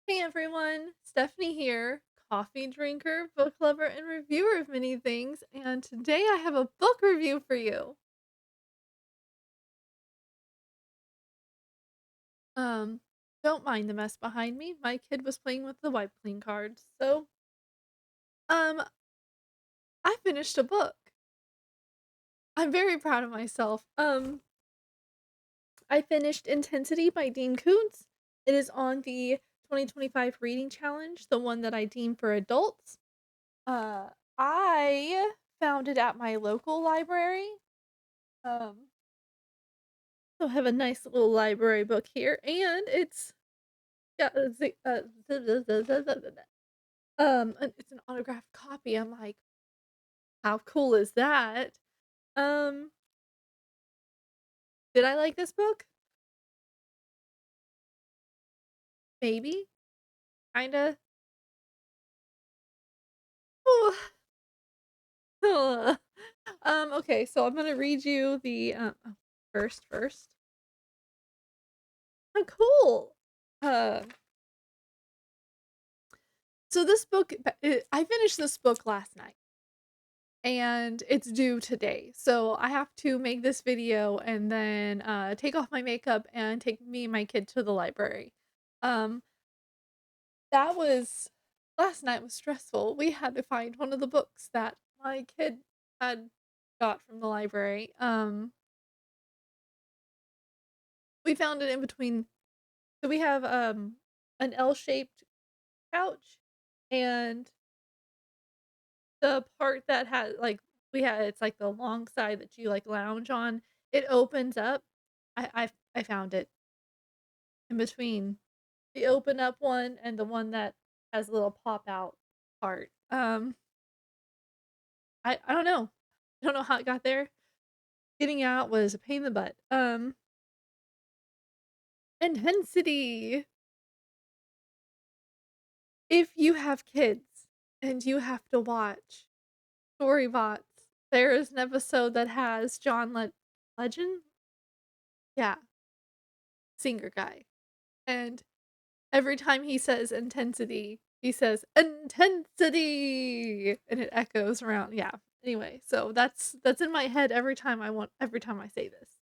Hey everyone, Stephanie here, coffee drinker, book lover, and reviewer of many things, and today I have a book review for you. Um, don't mind the mess behind me. My kid was playing with the wipe clean cards. Um, I finished a book. I'm very proud of myself. I finished Intensity by Dean Koontz. It is on the 2025 reading challenge, the one that I deem for adults. Uh, I found it at my local library. Um, So I have a nice little library book here, and it's got a and it's an autographed copy. I'm like, how cool is that? Um, did I like this book? Maybe, kinda. Okay, so I'm gonna read you the first. Oh, cool. Uh, so this book, I finished this book last night. And it's due today. So I have to make this video and then take off my makeup and take me and my kid to the library. Um, that was last night was stressful. We had to find one of the books that my kid had got from the library. We found it in between. So we have an L-shaped couch, and the part that has we had it's like the long side that you like lounge on. It opens up. I found it in between the open up one and the one that has a little pop out part. I don't know. I don't know how it got there. Getting out was a pain in the butt. Intensity. If you have kids and you have to watch Storybots, there is an episode that has Legend? Yeah, singer guy. And every time he says intensity, he says intensity and it echoes around. Yeah. Anyway, so that's in my head every time I say this.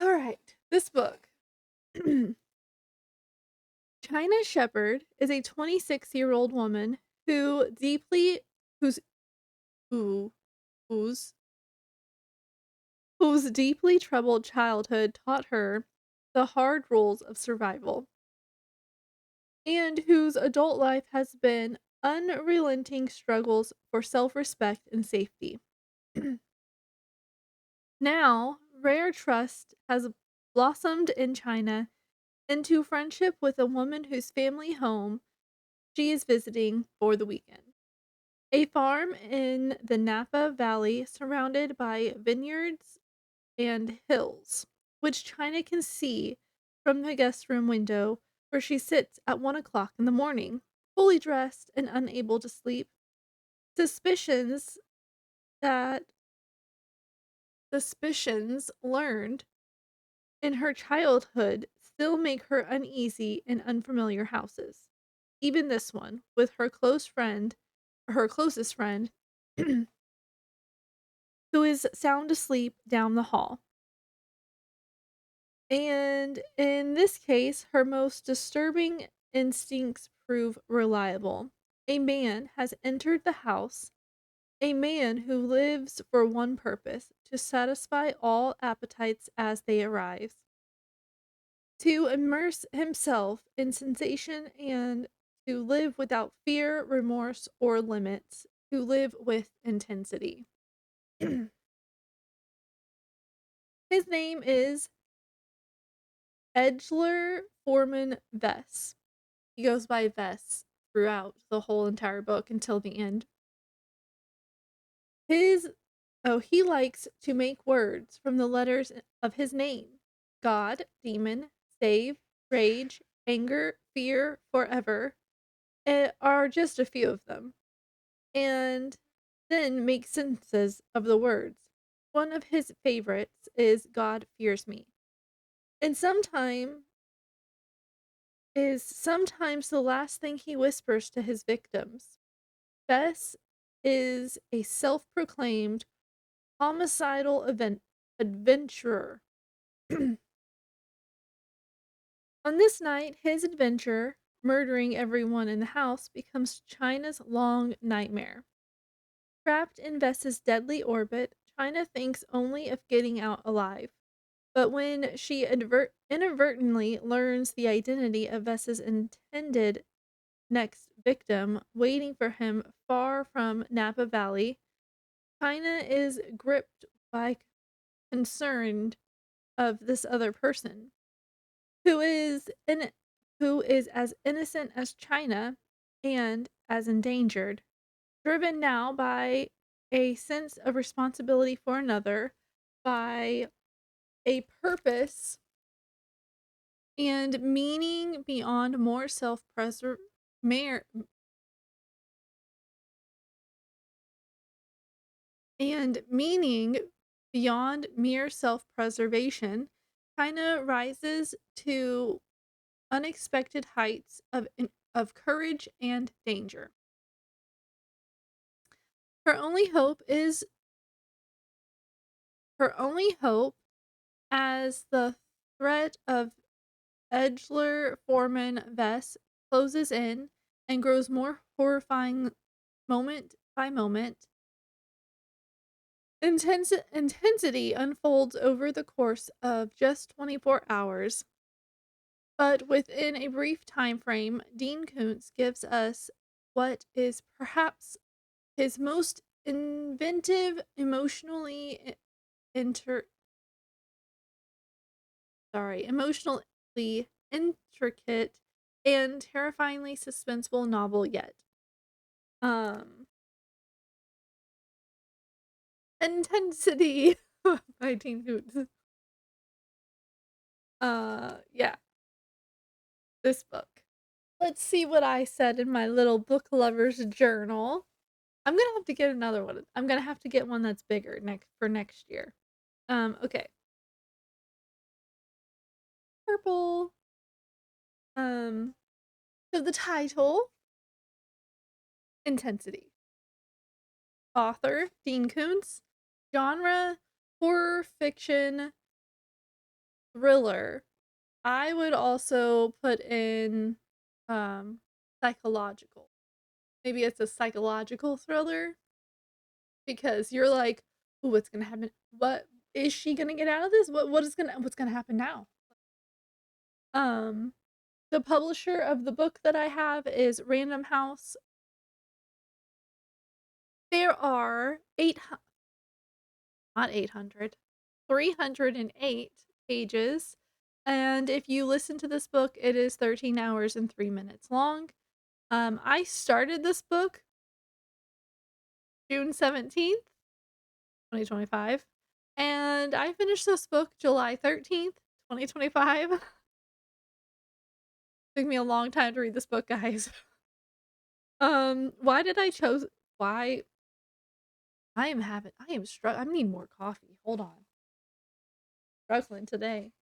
All right. This book. China Shepherd is a 26-year-old woman who deeply who's who whose whose deeply troubled childhood taught her the hard rules of survival, and whose adult life has been unrelenting struggles for self respect and safety. Now, rare trust has blossomed in China into friendship with a woman whose family home she is visiting for the weekend. A farm in the Napa Valley surrounded by vineyards and hills, which China can see from the guest room window where she sits at 1 o'clock in the morning, fully dressed and unable to sleep. Suspicions that suspicions learned in her childhood still make her uneasy in unfamiliar houses. Even this one, with her closest friend, who is sound asleep down the hall. And in this case, her most disturbing instincts prove reliable. A man has entered the house, a man who lives for one purpose: to satisfy all appetites as they arise, to immerse himself in sensation, and to live without fear, remorse, or limits, to live with intensity. His name is Edgler Foreman Vess. He goes by Vess throughout the whole entire book until the end. His he likes to make words from the letters of his name: God, demon, save, rage, anger, fear, forever, are just a few of them, and then make sentences of the words. One of his favorites is God fears me. And sometime is sometimes the last thing he whispers to his victims. Bess is a self proclaimed homicidal adventurer. On this night, his adventure, murdering everyone in the house, becomes China's long nightmare. Trapped in Vess's deadly orbit, China thinks only of getting out alive. But when she inadvertently learns the identity of Vess's intended next victim waiting for him far from Napa Valley, China is gripped by concern of this other person who is in who is as innocent as China and as endangered, driven now by a sense of responsibility for another, by a purpose and meaning beyond more self-preser mer and meaning beyond mere self-preservation, China rises to unexpected heights of courage and danger. Her only hope is her only hope as the threat of Edgeler Foreman Vess closes in and grows more horrifying moment by moment. Intensity unfolds over the course of just 24 hours, but within a brief time frame, Dean Koontz gives us what is perhaps his most inventive, inter emotionally intricate and terrifyingly suspenseful novel yet. Um Intensity by Dean Koontz. Yeah, this book. Let's see what I said in my little book lover's journal. I'm gonna have to get another one. I'm gonna have to get one that's bigger next year. Okay. Purple. Um, so the title, Intensity. Author, Dean Koontz. Genre, horror fiction, thriller. I would also put in psychological. Maybe it's a psychological thriller because you're like, "Ooh, what's gonna happen? What is she gonna get out of this? What's gonna happen now?" Um, the publisher of the book that I have is Random House. There are not 800, 308 pages. And if you listen to this book, it is 13 hours and 3 minutes long. I started this book June 17th, 2025, and I finished this book July 13th, 2025. Took me a long time to read this book, guys. Why did I chose why I need more coffee. Hold on. Struggling today.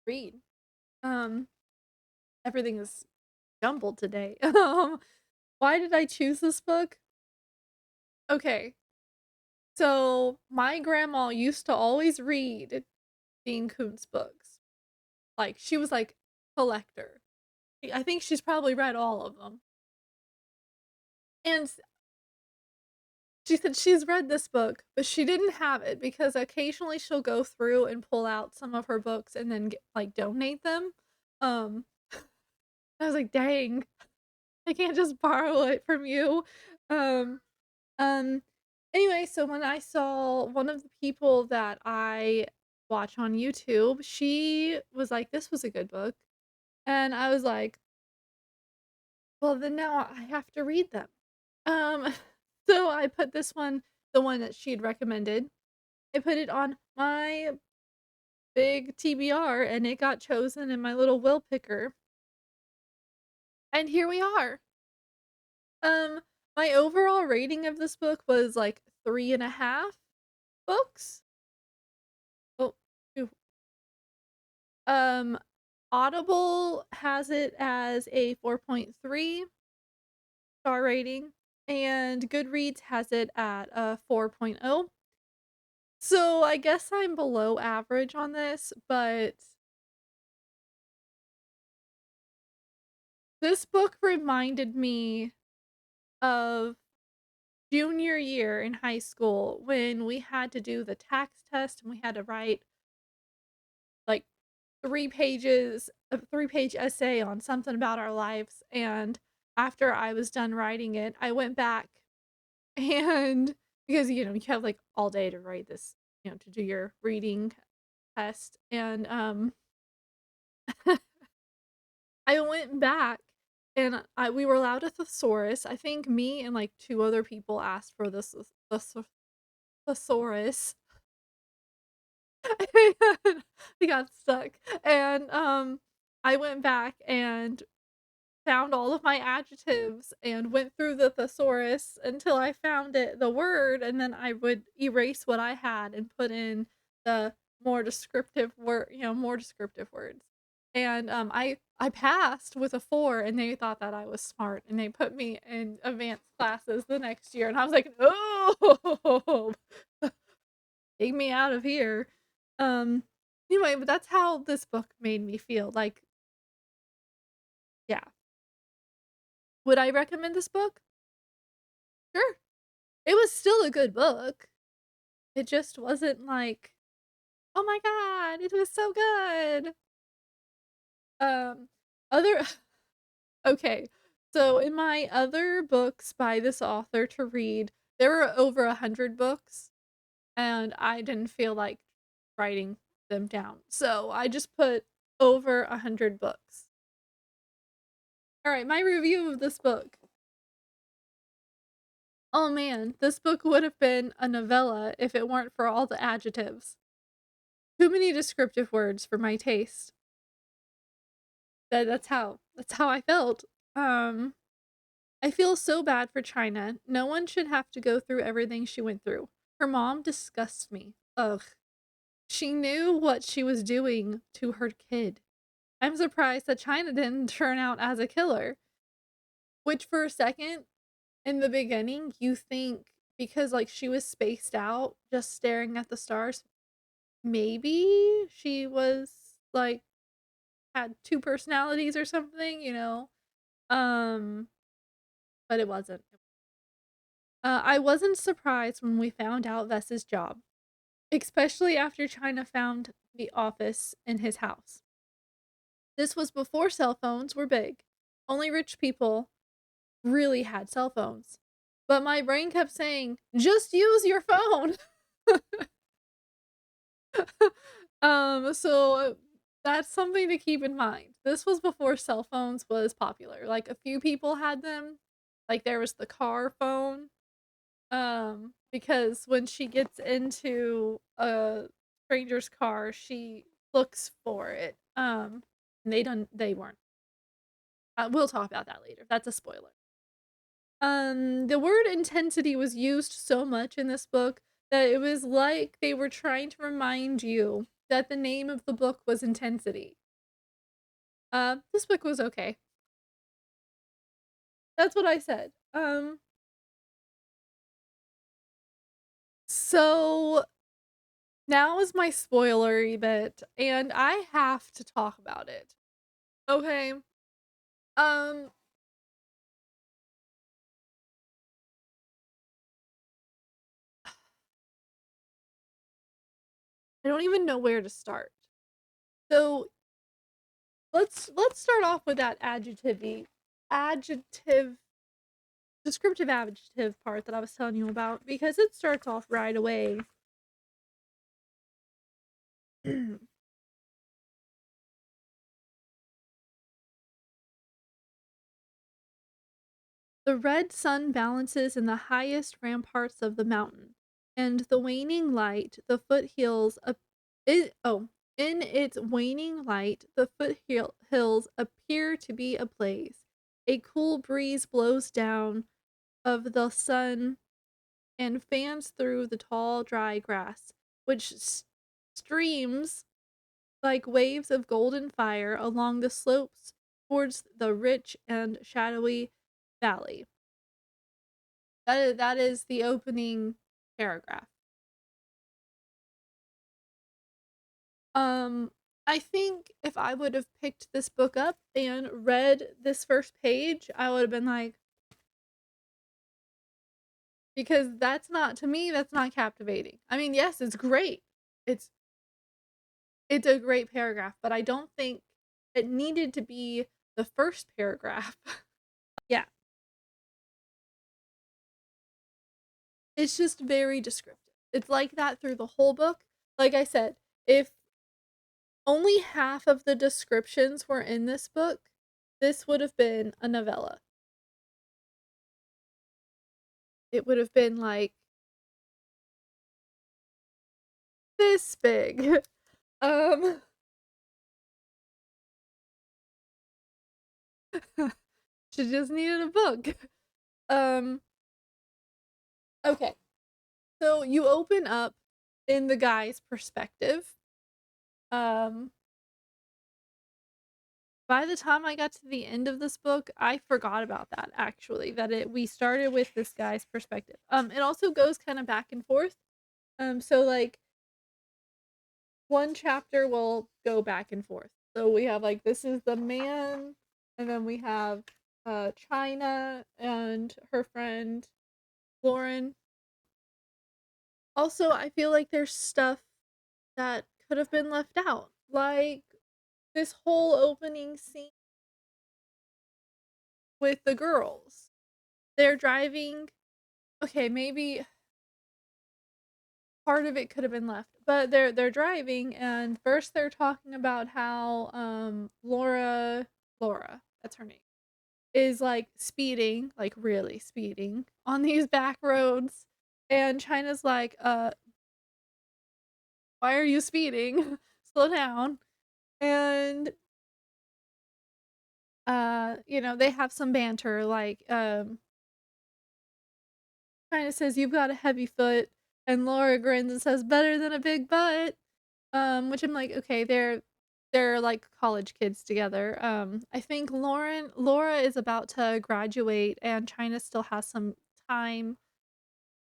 Read. Um, Everything is jumbled today. Why did I choose this book? Okay. So my grandma used to always read Dean Koontz books. Like she was like collector. I think she's probably read all of them. And she said she's read this book, but she didn't have it because occasionally she'll go through and pull out some of her books and then like donate them. Um I was like, "Dang, I can't just borrow it from you." Um um anyway, so when I saw one of the people that I watch on YouTube, she was like, "This was a good book." And I was like, "Well, then now I have to read them." Um so I put this one, the one that she had recommended, I put it on my big TBR and it got chosen in my little will picker. And here we are. Um, my overall rating of this book was like 3.5 books. Oh, Um, Audible has it as a 4.3 star rating, and Goodreads has it at a 4.0. So I guess I'm below average on this, but this book reminded me of junior year in high school when we had to do the tax test and we had to write like 3 pages, a 3-page essay on something about our lives. And after I was done writing it, I went back and because you have like all day to write this, to do your reading test. And I went back and we were allowed a thesaurus. I think me and like two other people asked for this thesaurus. And we got stuck. And I went back and found all of my adjectives and went through the thesaurus until I found the word, and then I would erase what I had and put in the more descriptive words. And I passed with a 4, and they thought that I was smart, and they put me in advanced classes the next year, and I was like, "Oh, take me out of here." Um, anyway, but that's how this book made me feel. Like, yeah. Would I recommend this book? Sure. It was still a good book. It just wasn't like, "Oh my god, it was so good." Um, other okay. So in my other books by this author to read, there were over 100 books, and I didn't feel like writing them down. So I just put over 100 books. All right, my review of this book. Oh man, this book would have been a novella if it weren't for all the adjectives. Too many descriptive words for my taste. That's how I felt. Um, I feel so bad for China. No one should have to go through everything she went through. Her mom disgusts me. Ugh. She knew what she was doing to her kid. I'm surprised that China didn't turn out as a killer. Which for a second in the beginning you think because like she was spaced out just staring at the stars, maybe she was like had two personalities or something. Um, but it wasn't. I wasn't surprised when we found out Vess's job, especially after China found the office in his house. This was before cell phones were big. Only rich people really had cell phones. But my brain kept saying, just use your phone. So that's something to keep in mind. This was before cell phones was popular. Like a few people had them. Like there was the car phone. Because when she gets into a stranger's car, she looks for it. And they weren't. We'll talk about that later. That's a spoiler. The word intensity was used so much in this book that it was like they were trying to remind you that the name of the book was Intensity. This book was okay. That's what I said. So now is my spoilery bit, and I have to talk about it. Okay. Um, I don't even know where to start. So let's start off with that adjective descriptive adjective part that I was telling you about because it starts off right away. The red sun balances in the highest ramparts of the mountain, and the waning light, the foothills ap- it, oh, in its waning light, the foothills appear to be ablaze. A cool breeze blows down of the sun and fans through the tall, dry grass, which streams like waves of golden fire along the slopes towards the rich and shadowy valley. That is the opening paragraph. Um, I think if I would have picked this book up and read this first page, I would have been like, because that's not, to me, that's not captivating. I mean, yes, it's great. It's it's a great paragraph, but I don't think it needed to be the first paragraph. Yeah, it's just very descriptive. It's like that through the whole book. Like I said, if only half of the descriptions were in this book, this would have been a novella. It would have been like this big. Um, she just needed a book. Um, okay. So you open up in the guy's perspective. Um, by the time I got to the end of this book, I forgot about that actually, that it we started with this guy's perspective. It also goes kind of back and forth. So like one chapter will go back and forth. So we have like this is the man, and then we have China and her friend Lauren. Also, I feel like there's stuff that could have been left out. Like this whole opening scene with the girls. They're driving. Okay, maybe part of it could have been left. But they're driving and first they're talking about how Laura, that's her name, is like speeding, like really speeding on these back roads. And China's like, why are you speeding? Slow down. And they have some banter, like China says you've got a heavy foot, and Laura grins and says better than a big butt. Which I'm like, okay, they're like college kids together. I think Laura is about to graduate and China still has some time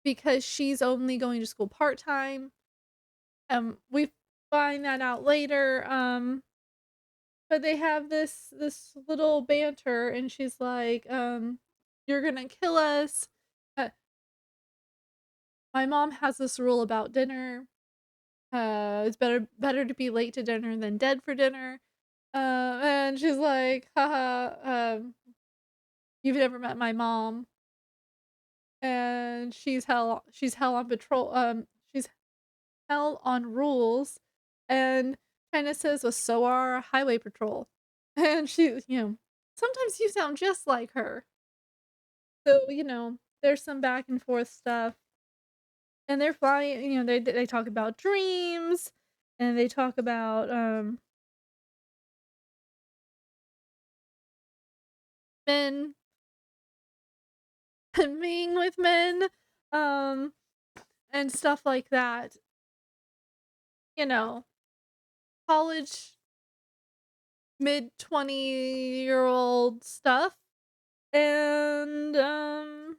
because she's only going to school part-time. We find that out later. But they have this little banter and she's like, you're gonna kill us. Uh, my mom has this rule about dinner. It's better to be late to dinner than dead for dinner. And she's like, haha, you've never met my mom. And she's hell on patrol, she's hell on rules. And China says, well, so are highway patrol. And sometimes you sound just like her. So, there's some back and forth stuff. And they're flying, they talk about dreams and they talk about men and being with men, um, and stuff like that. You know, college, mid-20-year-old stuff. And to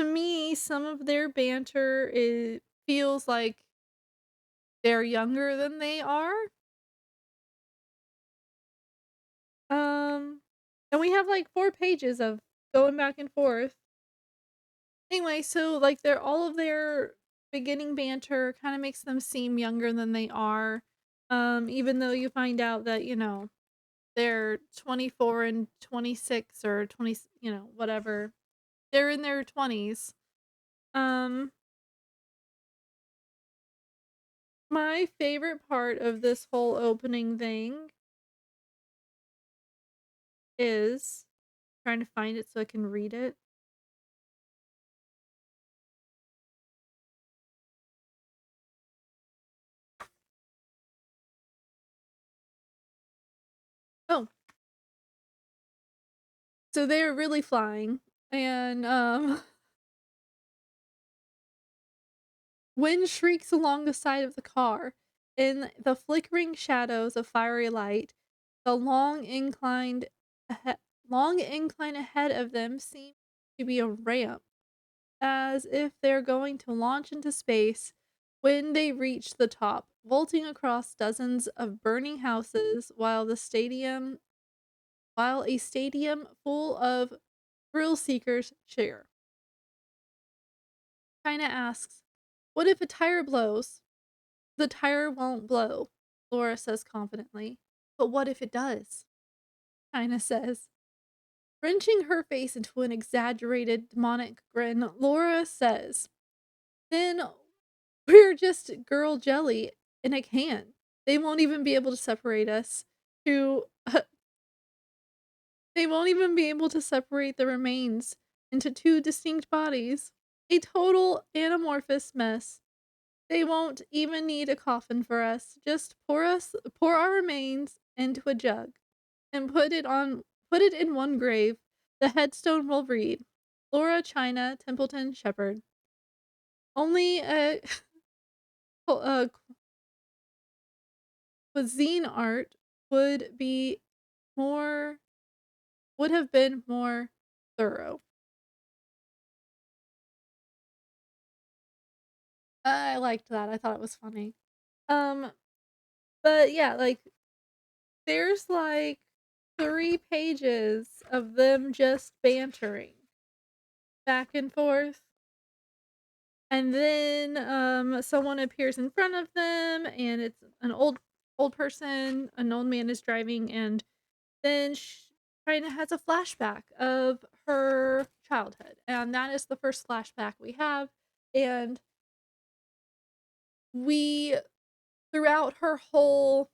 me, some of their banter it feels like they're younger than they are. Um, and we have like 4 pages of going back and forth. Anyway, so like they're all of their beginning banter kind of makes them seem younger than they are. Even though you find out that, they're 24 and 26 or 20, whatever. They're in their 20s. Um, my favorite part of this whole opening thing is trying to find it so I can read it. Oh, so they're really flying and wind shrieks along the side of the car. In the flickering shadows of fiery light, the ahe long incline ahead of them seemed to be a ramp, as if they're going to launch into space. When they reached the top, vaulting across dozens of burning houses while a stadium full of thrill seekers cheer. China asks, "What if a tire blows?" "The tire won't blow," Laura says confidently. "But what if it does?" China says. Wrenching her face into an exaggerated demonic grin, Laura says, "Then we're just girl jelly in a can. They won't even be able to separate us to they won't even be able to separate the remains into two distinct bodies. A total anamorphous mess. They won't even need a coffin for us. Just pour our remains into a jug and put it in one grave. The headstone will read, Laura China Templeton Shepherd. Only a, a cuisine art would be more would have been more thorough." I liked that. I thought it was funny. Um, but yeah, like there's like 3 pages of them just bantering back and forth. And then someone appears in front of them and it's an old person, an old man is driving and then China has a flashback of her childhood. And that is the first flashback we have and we throughout her whole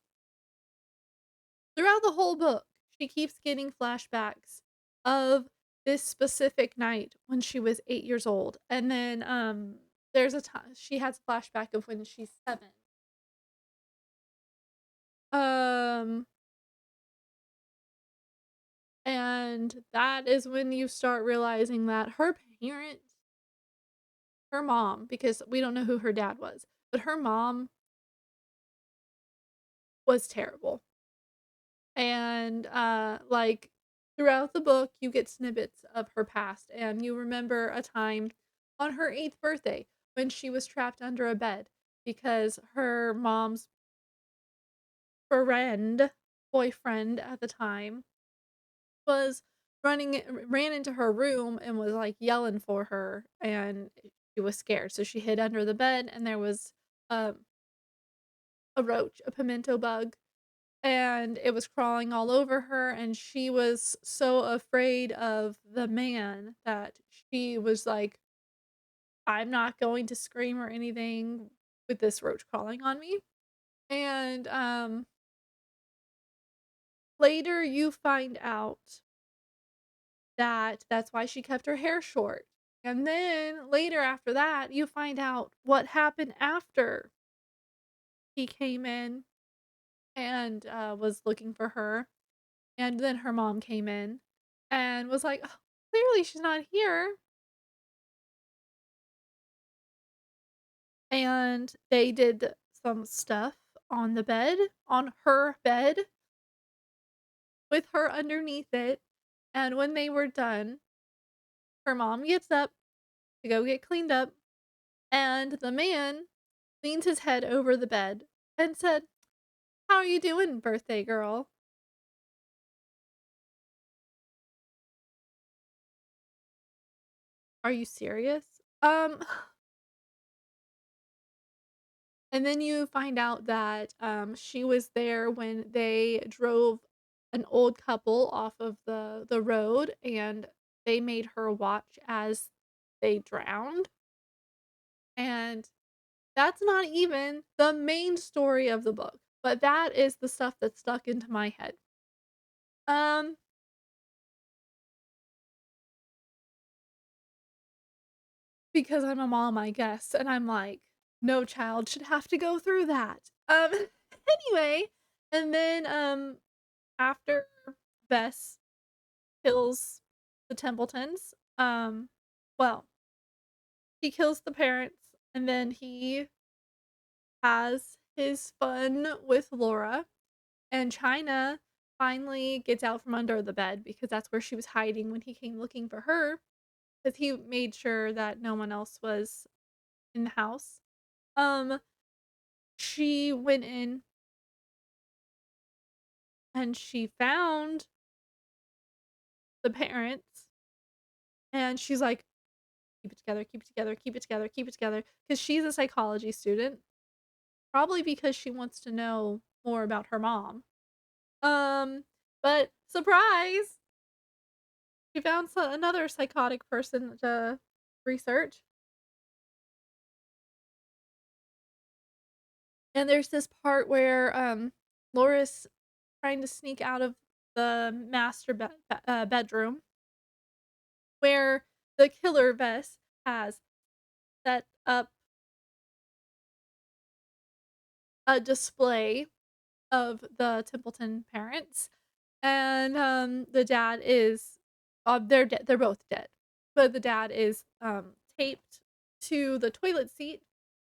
throughout the whole book, she keeps getting flashbacks of this specific night when she was 8 years old, and then, there's a time she has a flashback of when she's 7. Um, and that is when you start realizing that her mom, because we don't know who her dad was, but her mom was terrible. And like throughout the book you get snippets of her past and you remember a time on her 8th birthday when she was trapped under a bed because her mom's friend boyfriend at the time was ran into her room and was like yelling for her and she was scared so she hid under the bed and there was um, a roach, a pimento bug, and it was crawling all over her and she was so afraid of the man that she was like, "I'm not going to scream or anything with this roach crawling on me." And later you find out that that's why she kept her hair short. And then later after that, you find out what happened after he came in and was looking for her. And then her mom came in and was like, "Oh, clearly she's not here." And they did some stuff on her bed, with her underneath it. And when they were done, her mom gets up to go get cleaned up, and the man leans his head over the bed and said, "How are you doing, birthday girl?" "Are you serious?" And then you find out that, she was there when they drove an old couple off of the road, and they made her watch as they drowned, and that's not even the main story of the book, but that is the stuff that stuck into my head. Um, because I'm a mom, I guess, and I'm like, "No child should have to go through that." Anyway, and then, after Bess kills the Templetons. Well, he kills the parents, and then he has his fun with Laura, and China finally gets out from under the bed because that's where she was hiding when he came looking for her, because he made sure that no one else was in the house. Um, she went in and she found the parents, and she's like, "Keep it together, keep it together, keep it together, keep it together," because she's a psychology student, probably because she wants to know more about her mom. Um, but surprise, she found another psychotic person to research. And there's this part where Laura's trying to sneak out of the bedroom where the killer vest has set up a display of the Templeton parents, and the dad is they're dead. They're both dead, but the dad is taped to the toilet seat.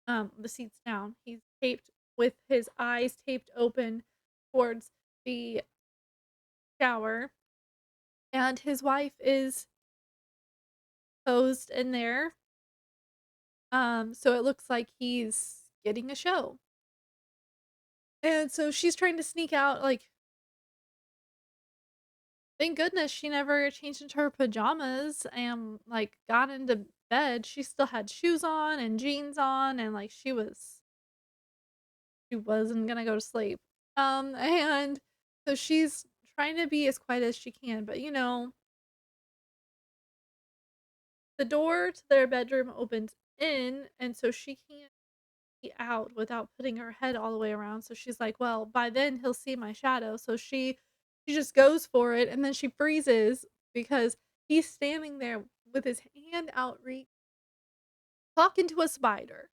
The seat's down. He's taped with his eyes taped open towards the shower, and his wife is posed in there. So it looks like he's getting a show. And so she's trying to sneak out, like, thank goodness she never changed into her pajamas and, like, got into bed. She still had shoes on and jeans on, and, like, she wasn't gonna go to sleep. And so she's trying to be as quiet as she can, but, the door to their bedroom opens in, and so she can't be out without putting her head all the way around, so she's like, "Well, by then he'll see my shadow," so she just goes for it, and then she freezes because he's standing there with his hand outreached, talking to a spider.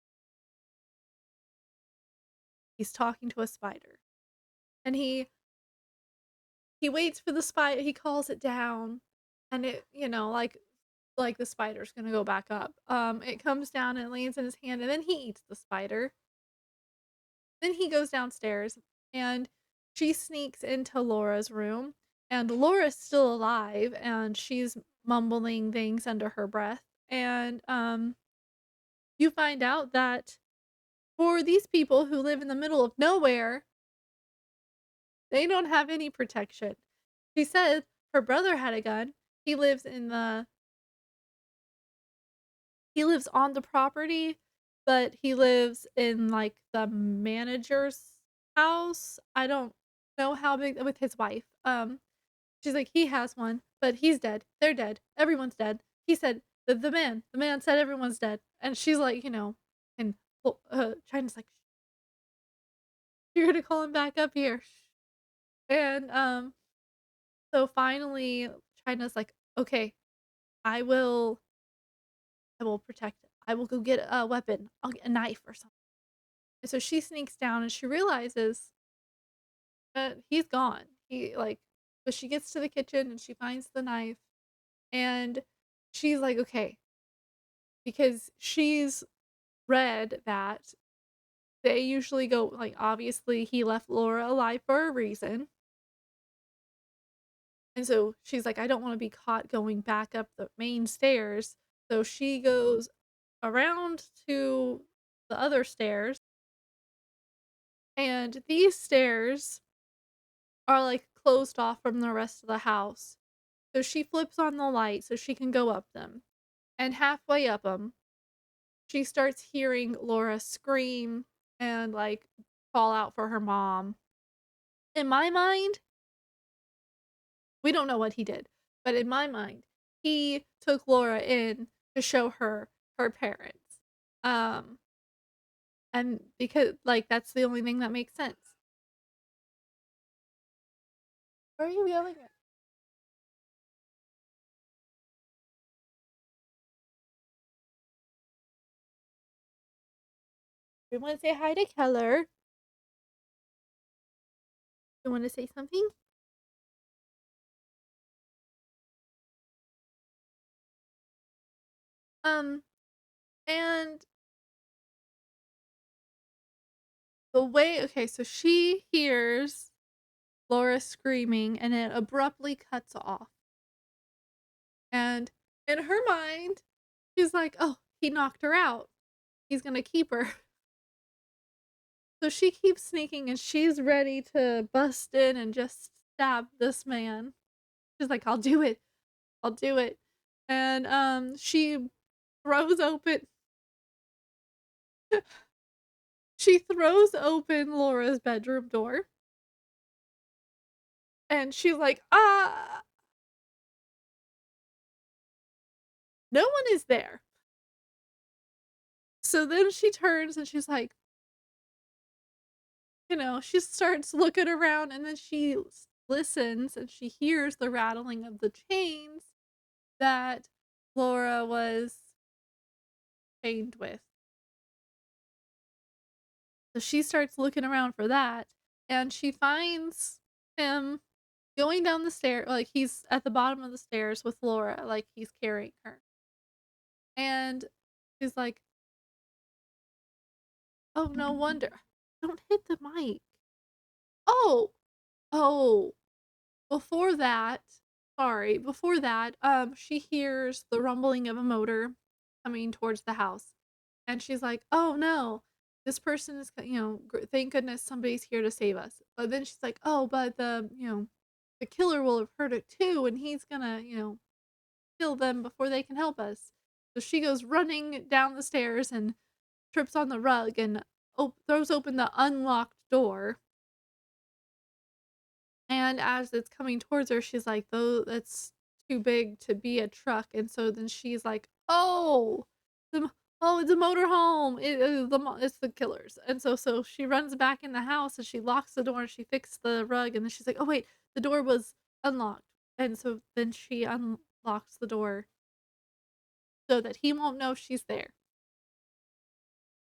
He's talking to a spider, and he waits for the spider. He calls it down, and it, like the spider's gonna go back up. It comes down and lands in his hand, and then he eats the spider. Then he goes downstairs, and she sneaks into Laura's room, and Laura's still alive, and she's mumbling things under her breath, and, you find out that for these people who live in the middle of nowhere, they don't have any protection. She said her brother had a gun. He lives in the he lives on the property, but he lives in, like, the manager's house. I don't know how big, with his wife. She's like, "He has one, but he's dead. They're dead. Everyone's dead." He said, "The man said everyone's dead." And she's like, and China's like, "You're gonna call him back up here." And so finally China's like, "Okay, I will I will protect it. I will go get a weapon. I'll get a knife or something." And so she sneaks down and she realizes that he's gone. But she gets to the kitchen and she finds the knife, and she's like, okay, because she's read that they usually go, like, obviously he left Laura alive for a reason. And so she's like, I don't want to be caught going back up the main stairs. So she goes around to the other stairs, and these stairs are, like, closed off from the rest of the house. So she flips on the light so she can go up them. And halfway up them, she starts hearing Laura scream and, like, call out for her mom. In my mind, we don't know what he did, but in my mind, he took Laura in to show her her parents. Um, and because, like, that's the only thing that makes sense. Why are you yelling at? We want to say hi to Keller. You want to say something? Um, and The way okay, so she hears Laura screaming and it abruptly cuts off. And in her mind, she's like, "Oh, he knocked her out. He's gonna keep her." So she keeps sneaking and she's ready to bust in and just stab this man. She's like, "I'll do it. I'll do it." And she throws open she throws open Laura's bedroom door and she's like, "Ah." No one is there. So then she turns and she's like, she starts looking around and then she listens and she hears the rattling of the chains that Laura was chained with. So she starts looking around for that and she finds him going down the stair like he's at the bottom of the stairs with Laura, like he's carrying her. And she's like, "Oh, no wonder." Don't hit the mic. Oh, oh, before that, sorry, before that, she hears the rumbling of a motor coming towards the house, and she's like, "Oh no, this person is, thank goodness somebody's here to save us." But then she's like, "Oh, but the killer will have heard it too, and he's gonna, kill them before they can help us." So she goes running down the stairs and trips on the rug and throws open the unlocked door. And as it's coming towards her, she's like, "Though that's too big to be a truck." And so then she's like, "Oh, the oh, it's a motorhome. It's the killers." And so she runs back in the house and she locks the door and she fixes the rug. And then she's like, "Oh wait, the door was unlocked." And so then she unlocks the door so that he won't know she's there.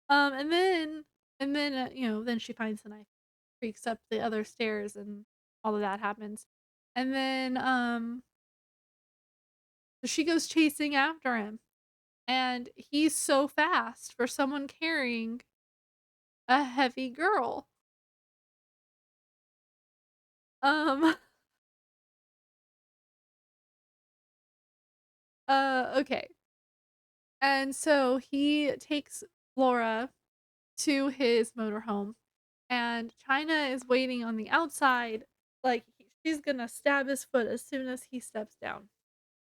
And then then she finds the knife, creaks up the other stairs, and all of that happens. And then so she goes chasing after him, and he's so fast for someone carrying a heavy girl. Um, okay. And so he takes Laura to his motorhome, and China is waiting on the outside, like she's gonna stab his foot as soon as he steps down.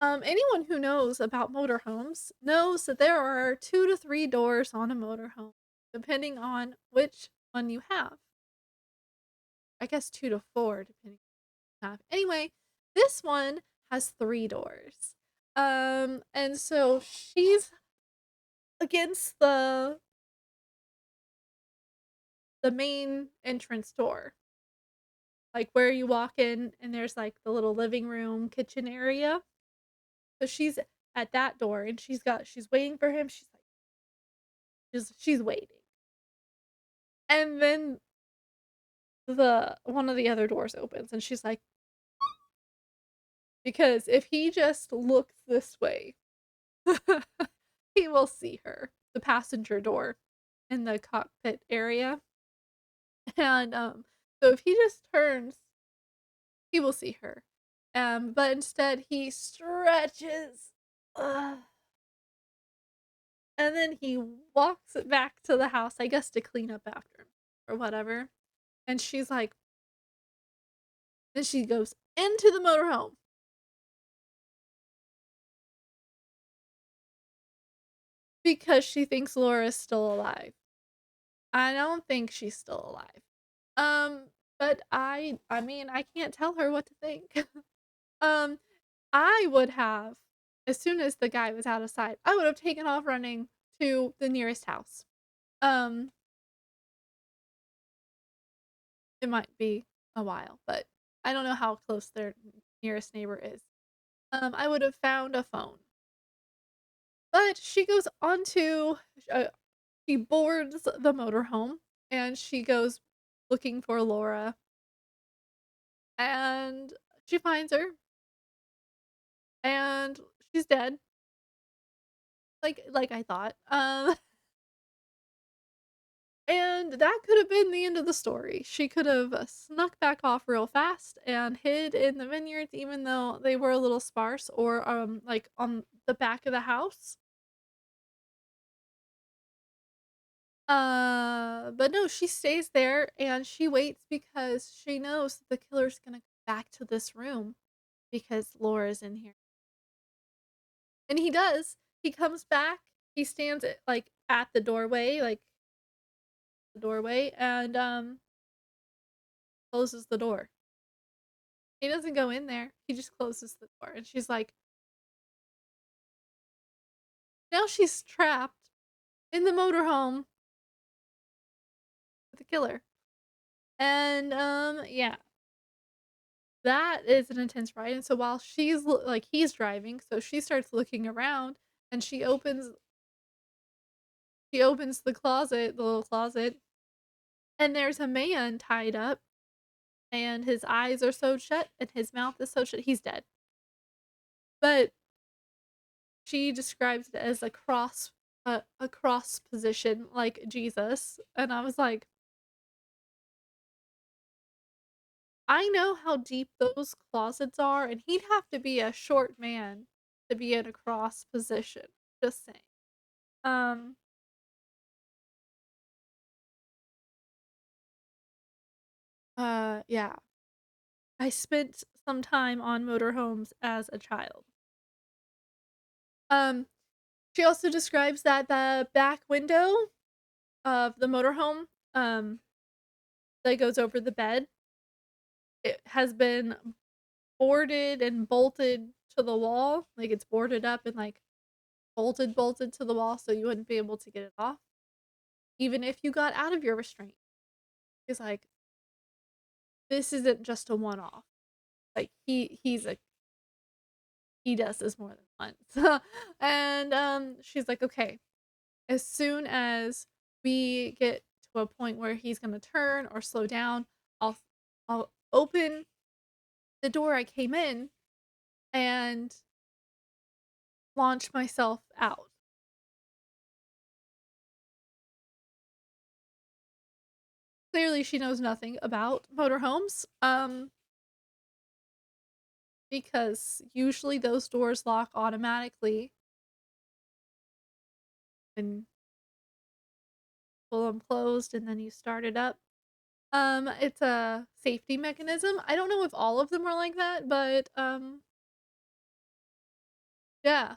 Anyone who knows about motorhomes knows that there are 2 to 3 doors on a motorhome, depending on which one you have. I guess 2 to 4 depending on what you have. Anyway, this one has 3 doors. And so she's against the main entrance door, like where you walk in and there's like the little living room, kitchen area. So she's at that door and she's waiting for him. She's like she's waiting. And then the one of the other doors opens and she's like, because if he just looks this way, he will see her, the passenger door in the cockpit area. And so if he just turns, he will see her. But instead he stretches, uh, and then he walks it back to the house, I guess to clean up after him or whatever. And she's like, then she goes into the motorhome because she thinks Laura's still alive. I don't think she's still alive. Um, but I mean, I can't tell her what to think. Um, I would have, as soon as the guy was out of sight, I would have taken off running to the nearest house. Um, it might be a while, but I don't know how close their nearest neighbor is. I would have found a phone. But she goes onto uh, she boards the motorhome and she goes looking for Laura and she finds her and she's dead. Like I thought. And that could have been the end of the story. She could have snuck back off real fast and hid in the vineyards, even though they were a little sparse, or like on the back of the house. But no, she stays there and she waits because she knows that the killer's gonna come back to this room because Laura's in here. And he does. He comes back. He stands like at the doorway, and closes the door. He doesn't go in there. He just closes the door. And she's like, now she's trapped in the motorhome with the killer. And yeah, that is an intense ride. And so while like he's driving, so she starts looking around and she opens the closet, the little closet, and there's a man tied up and his eyes are sewed shut and his mouth is sewed shut. He's dead. But she describes it as a cross position like Jesus. And I was like, I know how deep those closets are, and he'd have to be a short man to be in a cross position. Just saying. Um, yeah. I spent some time on motorhomes as a child. Um, she also describes that the back window of the motorhome, that goes over the bed, it has been boarded and bolted to the wall. Like it's boarded up and like bolted to the wall so you wouldn't be able to get it off, even if you got out of your restraint. It's like this isn't just a one off. Like he does this more than once. And she's like, okay, as soon as we get to a point where he's gonna turn or slow down, I'll I'll open the door I came in and launch myself out. Clearly, she knows nothing about motorhomes, because usually those doors lock automatically and pull them closed and then you start it up. It's a safety mechanism. I don't know if all of them are like that, but yeah.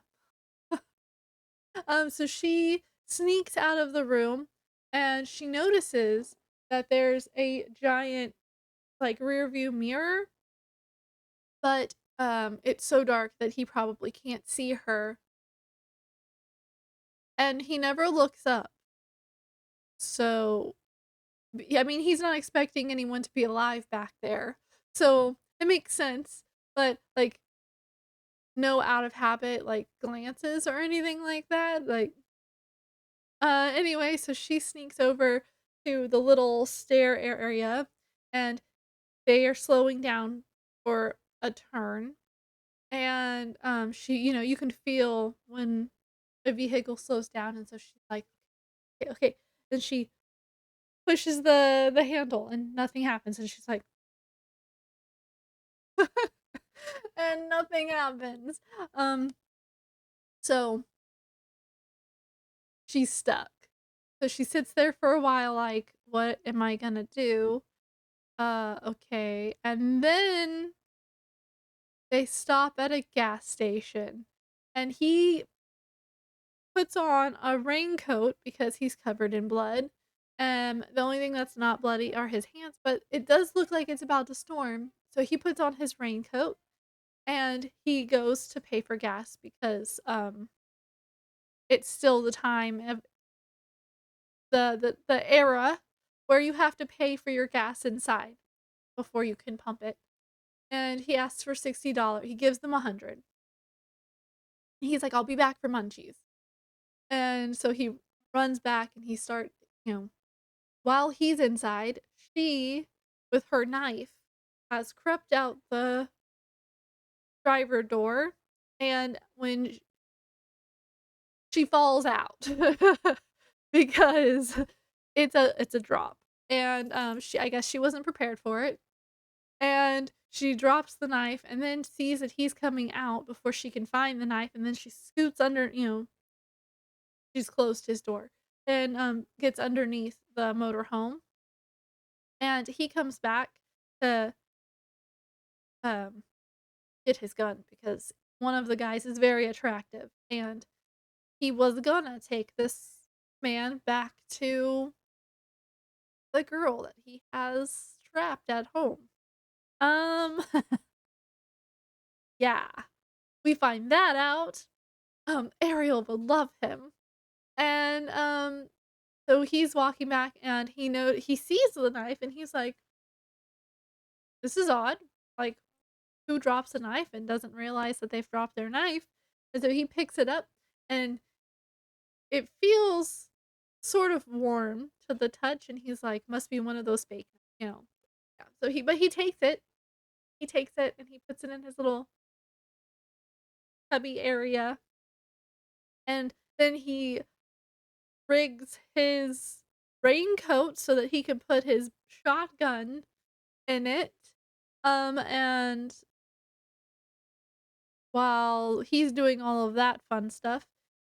So she sneaks out of the room and she notices that there's a giant like rear view mirror, but it's so dark that he probably can't see her and he never looks up. So I mean, he's not expecting anyone to be alive back there. So it makes sense, but like no out of habit like glances or anything like that. Like anyway, so she sneaks over to the little stair area and they are slowing down for a turn. And she, you can feel when a vehicle slows down and so she's like, okay, okay. Then she pushes the handle and nothing happens and she's like and nothing happens. Um so she's stuck. So she sits there for a while like, what am I gonna do? Okay. And then they stop at a gas station and he puts on a raincoat because he's covered in blood. The only thing that's not bloody are his hands, but it does look like it's about to storm. So he puts on his raincoat and he goes to pay for gas because it's still the time of the era where you have to pay for your gas inside before you can pump it. And he asks for $60. He gives them 100. He's like, I'll be back for munchies. And so he runs back and he starts, while he's inside, she, with her knife, has crept out the driver door. And when she falls out because it's a drop, and, I guess she wasn't prepared for it, and she drops the knife and then sees that he's coming out before she can find the knife, and then she scoots under, she's closed his door, and, gets underneath the motor home, and he comes back to, um, get his gun because one of the guys is very attractive, and he was gonna take this man back to the girl that he has trapped at home. Um, yeah, we find that out. Ariel would love him. And, so he's walking back and he sees the knife and he's like, "This is odd. Like, who drops a knife and doesn't realize that they've dropped their knife?" And so he picks it up and it feels sort of warm to the touch and he's like, "Must be one of those fake," you know. Yeah. So he takes it. He takes it and he puts it in his little cubby area and then he rigs his raincoat so that he can put his shotgun in it. And while he's doing all of that fun stuff,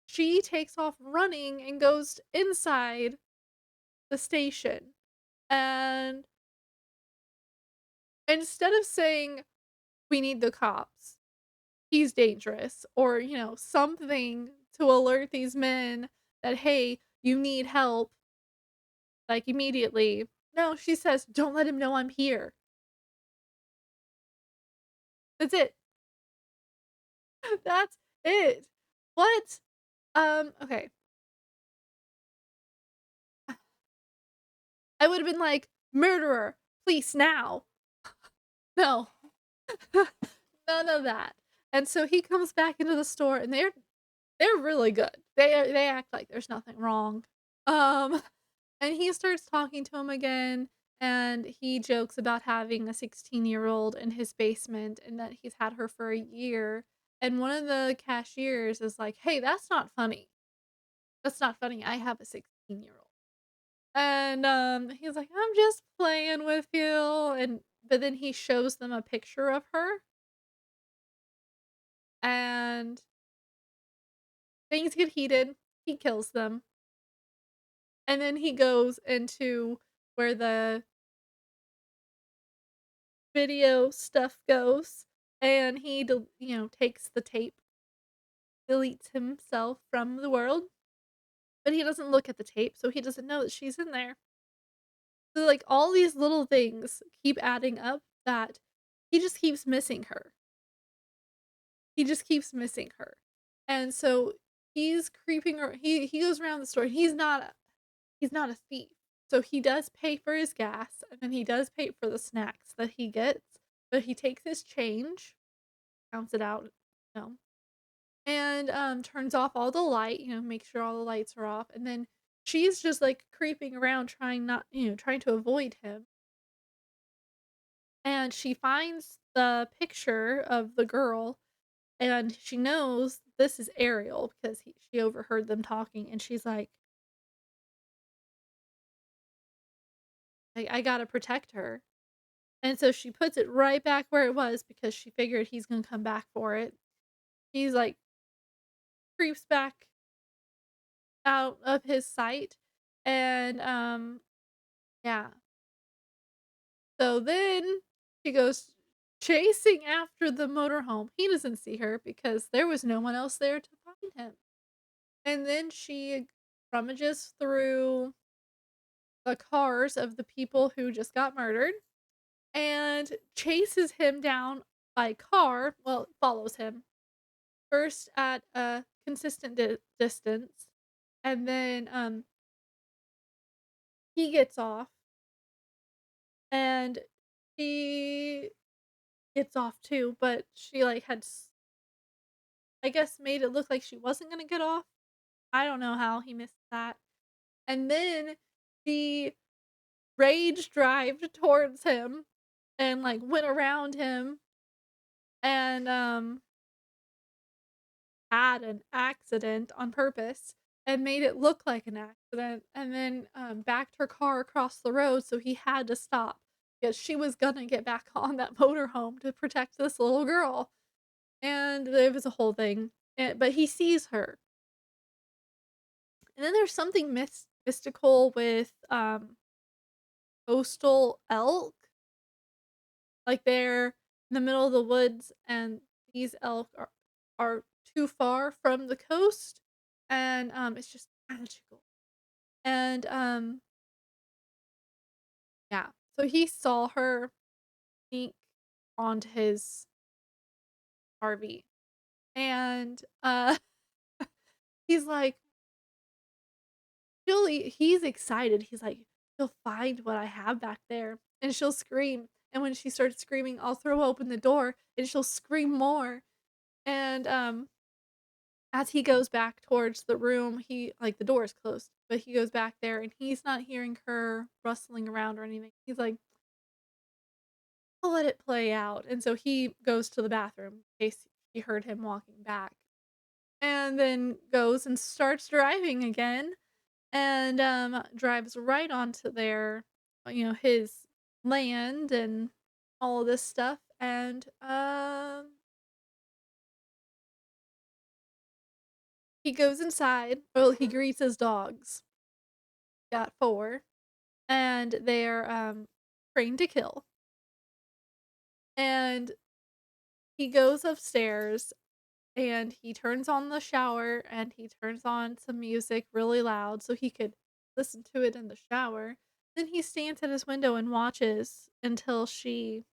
she takes off running and goes inside the station. And instead of saying, "We need the cops, he's dangerous," or, something to alert these men that, hey, you need help, like immediately. No, she says, "Don't let him know I'm here." That's it. That's it. What? Okay. I would have been like, "Murderer, police now." No. None of that. And so he comes back into the store and they're really good. They act like there's nothing wrong. Um, and he starts talking to him again and he jokes about having a 16-year-old in his basement and that he's had her for a year. And one of the cashiers is like, "Hey, that's not funny. That's not funny. I have a 16-year-old." And, he's like, "I'm just playing with you," but then he shows them a picture of her, and things get heated, he kills them, and then he goes into where the video stuff goes, and he takes the tape, deletes himself from the world, but he doesn't look at the tape, so he doesn't know that she's in there. So, like, all these little things keep adding up that he just keeps missing her. He just keeps missing her. And so he's creeping ar he goes around the store. He's not a thief. So he does pay for his gas, and then he does pay for the snacks that he gets, but he takes his change, counts it out, you know, and, turns off all the light, make sure all the lights are off, and then she's just, like, creeping around trying to avoid him, and she finds the picture of the girl. And she knows this is Ariel because she overheard them talking, and she's like, I gotta protect her." And so she puts it right back where it was because she figured he's gonna come back for it. He's like, creeps back out of his sight, and, yeah. So then she goes chasing after the motorhome. He doesn't see her because there was no one else there to find him. And then she rummages through the cars of the people who just got murdered and chases him down by car. Well, follows him first at a consistent distance, and then he gets off, and she gets off too. But she like I guess made it look like she wasn't gonna get off. I don't know how he missed that. And then she rage drived towards him and like went around him and had an accident on purpose and made it look like an accident, and then, backed her car across the road, so he had to stop because she was gonna get back on that motorhome to protect this little girl, and it was a whole thing, but he sees her. And then there's something mystical with, coastal elk, like, they're in the middle of the woods, and these elk are too far from the coast, and, it's just magical, and, yeah, so he saw her sneak onto his RV, and, he's like, he's excited, he's like, "She'll find what I have back there, and she'll scream, and when she starts screaming, I'll throw open the door, and she'll scream more," and, as he goes back towards the room, the door is closed, but he goes back there, and he's not hearing her rustling around or anything, he's like, "I'll let it play out," and so he goes to the bathroom in case she heard him walking back, and then goes and starts driving again, and, drives right onto his land and all of this stuff, and, he goes inside, well, he greets his dogs, got 4, and they're, trained to kill, and he goes upstairs, and he turns on the shower, and he turns on some music really loud so he could listen to it in the shower. Then he stands at his window and watches until she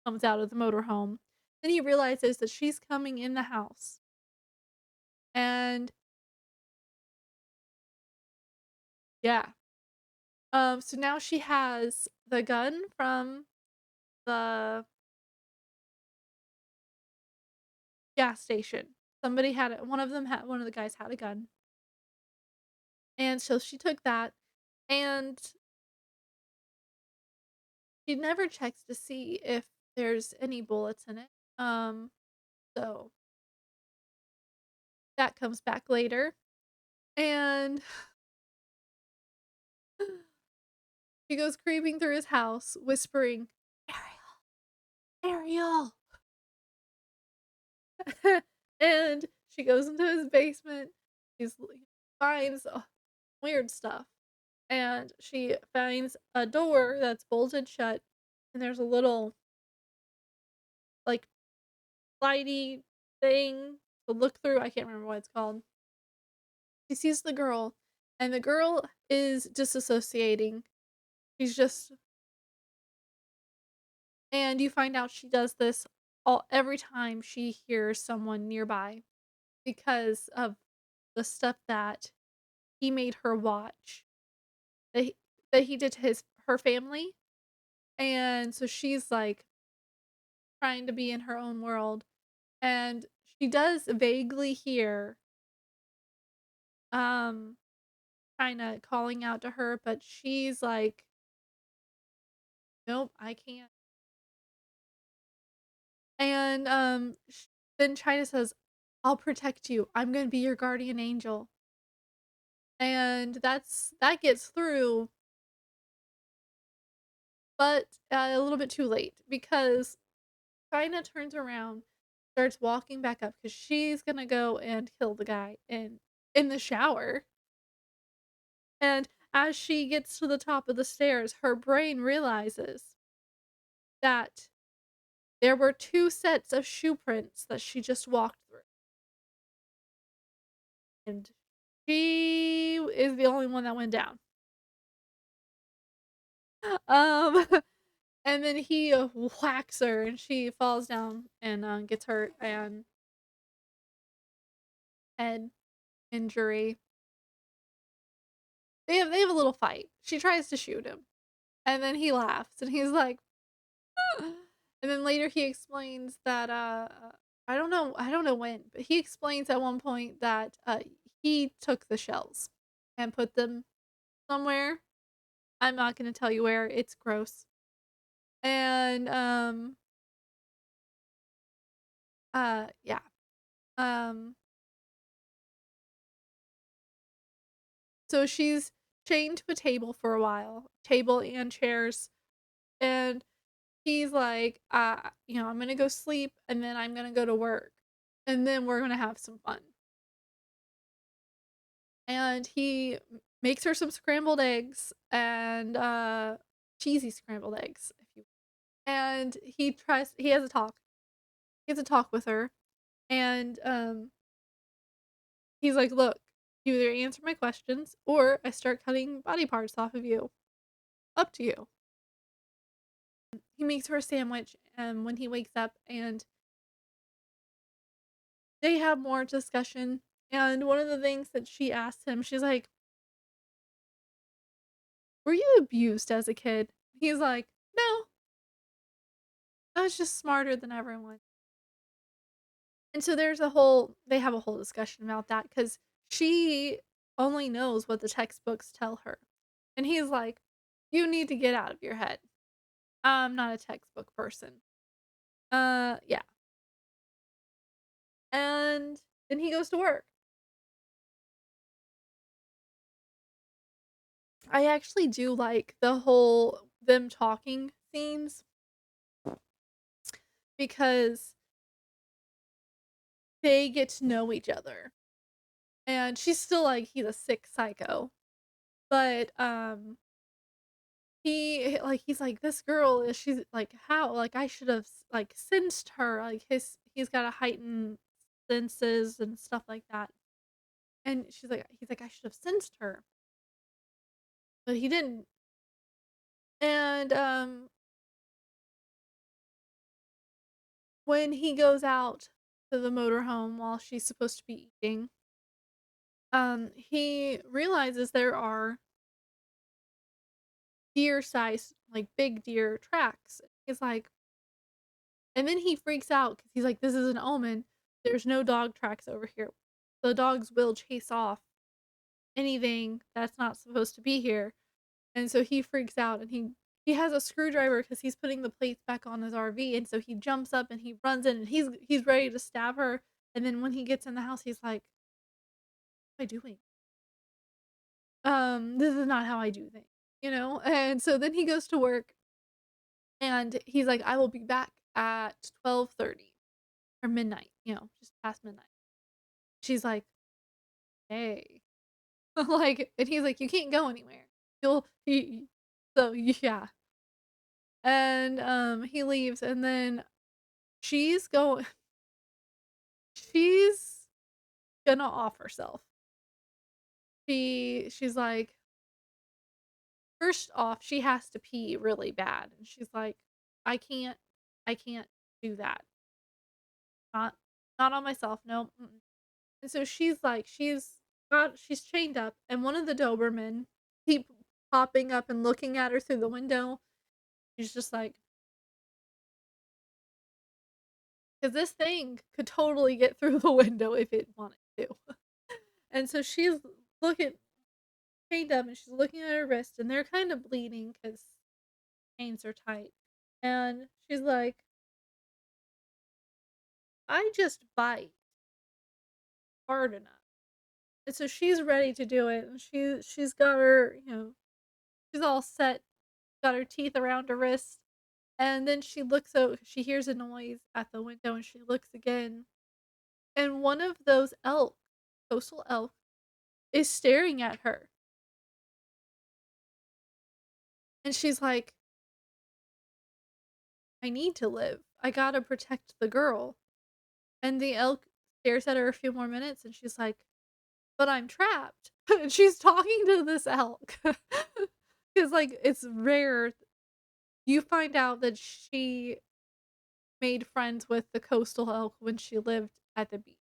comes out of the motorhome. Then he realizes that she's coming in the house. And yeah. So now she has the gun from the gas station. One of the guys had a gun. And so she took that, and she never checks to see if there's any bullets in it. Um, so that comes back later. And she goes creeping through his house, whispering, Ariel, Ariel. And she goes into his basement. She finds weird stuff. And she finds a door that's bolted shut. And there's a little, like, slidey thing to look through. I can't remember what it's called. She sees the girl, and the girl is disassociating. She's just and you find out she does this every time she hears someone nearby because of the stuff that he made her watch that he did to her family, and so she's, like, trying to be in her own world, and she does vaguely hear, um, kinda calling out to her, but she's like, "Nope, I can't." And, then China says, "I'll protect you. I'm gonna be your guardian angel." And that gets through, but, a little bit too late because China turns around, starts walking back up because she's gonna go and kill the guy in the shower, and as she gets to the top of the stairs, her brain realizes that there were 2 sets of shoe prints that she just walked through, and she is the only one that went down. Um, and then he whacks her, and she falls down and gets hurt and head injury. They have a little fight. She tries to shoot him, and then he laughs, and he's like, and then later he explains that I don't know when, but he explains at one point that he took the shells and put them somewhere. I'm not gonna tell you where. It's gross. And yeah. Um So she's chained to a table for a while, table and chairs, and he's like, I'm gonna go sleep and then I'm gonna go to work and then we're gonna have some fun. And he makes her some scrambled eggs and cheesy scrambled eggs, if you and he has a talk. He has a talk with her and he's like, "Look, you either answer my questions or I start cutting body parts off of you. Up to you." He makes her a sandwich when he wakes up and they have more discussion. And one of the things that she asks him, she's like, "Were you abused as a kid?" He's like, "No, I was just smarter than everyone." And so they have a whole discussion about that because she only knows what the textbooks tell her. And he's like, "You need to get out of your head. I'm not a textbook person." Yeah. And then he goes to work. I actually do like the whole them talking scenes because they get to know each other. And she's still like, he's a sick psycho. But he's like, this girl is she's like, how? Like I should have like sensed her. Like he's got a heightened senses and stuff like that. And he's like, I should have sensed her. But he didn't. And when he goes out to the motorhome while she's supposed to be eating, he realizes there are deer size, like big deer tracks. He's like, and then he freaks out because he's like, this is an omen. There's no dog tracks over here. The dogs will chase off anything that's not supposed to be here. And so he freaks out and he has a screwdriver because he's putting the plates back on his RV. And so he jumps up and he runs in and he's ready to stab her. And then when he gets in the house, he's like, what am I doing? This is not how I do things, you know? And so then he goes to work and he's like, I will be back at 12:30 or midnight, just past midnight. She's like, hey. Like, and he's like, you can't go anywhere. So yeah. And he leaves and then she's going she's gonna off herself. She's like, first off, she has to pee really bad. And she's like, I can't I can't do that. Not not on myself. No. Mm-mm. And so she's like, she's chained up, and one of the Doberman keep popping up and looking at her through the window. She's just like, because this thing could totally get through the window if it wanted to. And so she's looking chained up, and she's looking at her wrist, and they're kind of bleeding because chains are tight. And she's like, I just bite hard enough. And so she's ready to do it, and she's got her, she's all set, got her teeth around her wrist. And then she looks out, she hears a noise at the window and she looks again. And one of those coastal elk, is staring at her. And she's like, I need to live. I gotta protect the girl. And the elk stares at her a few more minutes and she's like, but I'm trapped. And she's talking to this elk. Because, like, it's rare. You find out that she made friends with the coastal elk when she lived at the beach.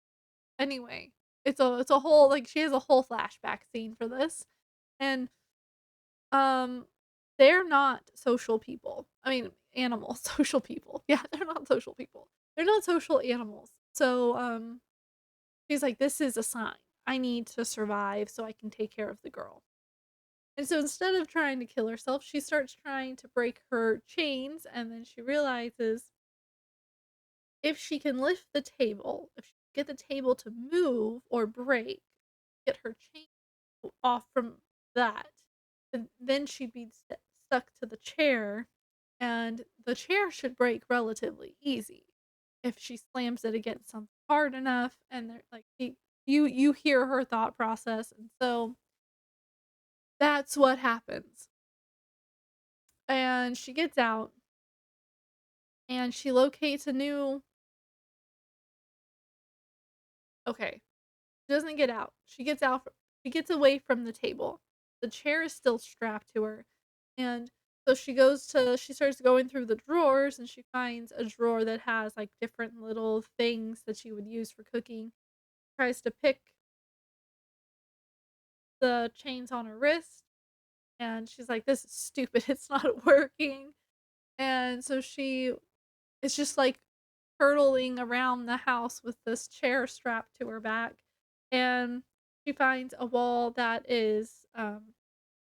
Anyway, it's a whole like she has a whole flashback scene for this. And um they're not social people. I mean, animals, social people. Yeah, they're not social people. They're not social animals. So she's like, this is a sign. I need to survive so I can take care of the girl. And so instead of trying to kill herself, she starts trying to break her chains and then she realizes if she can lift the table, if she can get the table to move or break, get her chain off from that, then she'd be stuck to the chair, and the chair should break relatively easy if she slams it against something hard enough, and they're like, you hear her thought process, and so that's what happens. And she gets out, and she locates a new okay, she doesn't get out. She gets away from the table. The chair is still strapped to her, and so she starts going through the drawers, and she finds a drawer that has, like, different little things that she would use for cooking. Tries to pick the chains on her wrist, and she's like, "This is stupid, it's not working." And so she is just, like, hurtling around the house with this chair strapped to her back, and she finds a wall that is,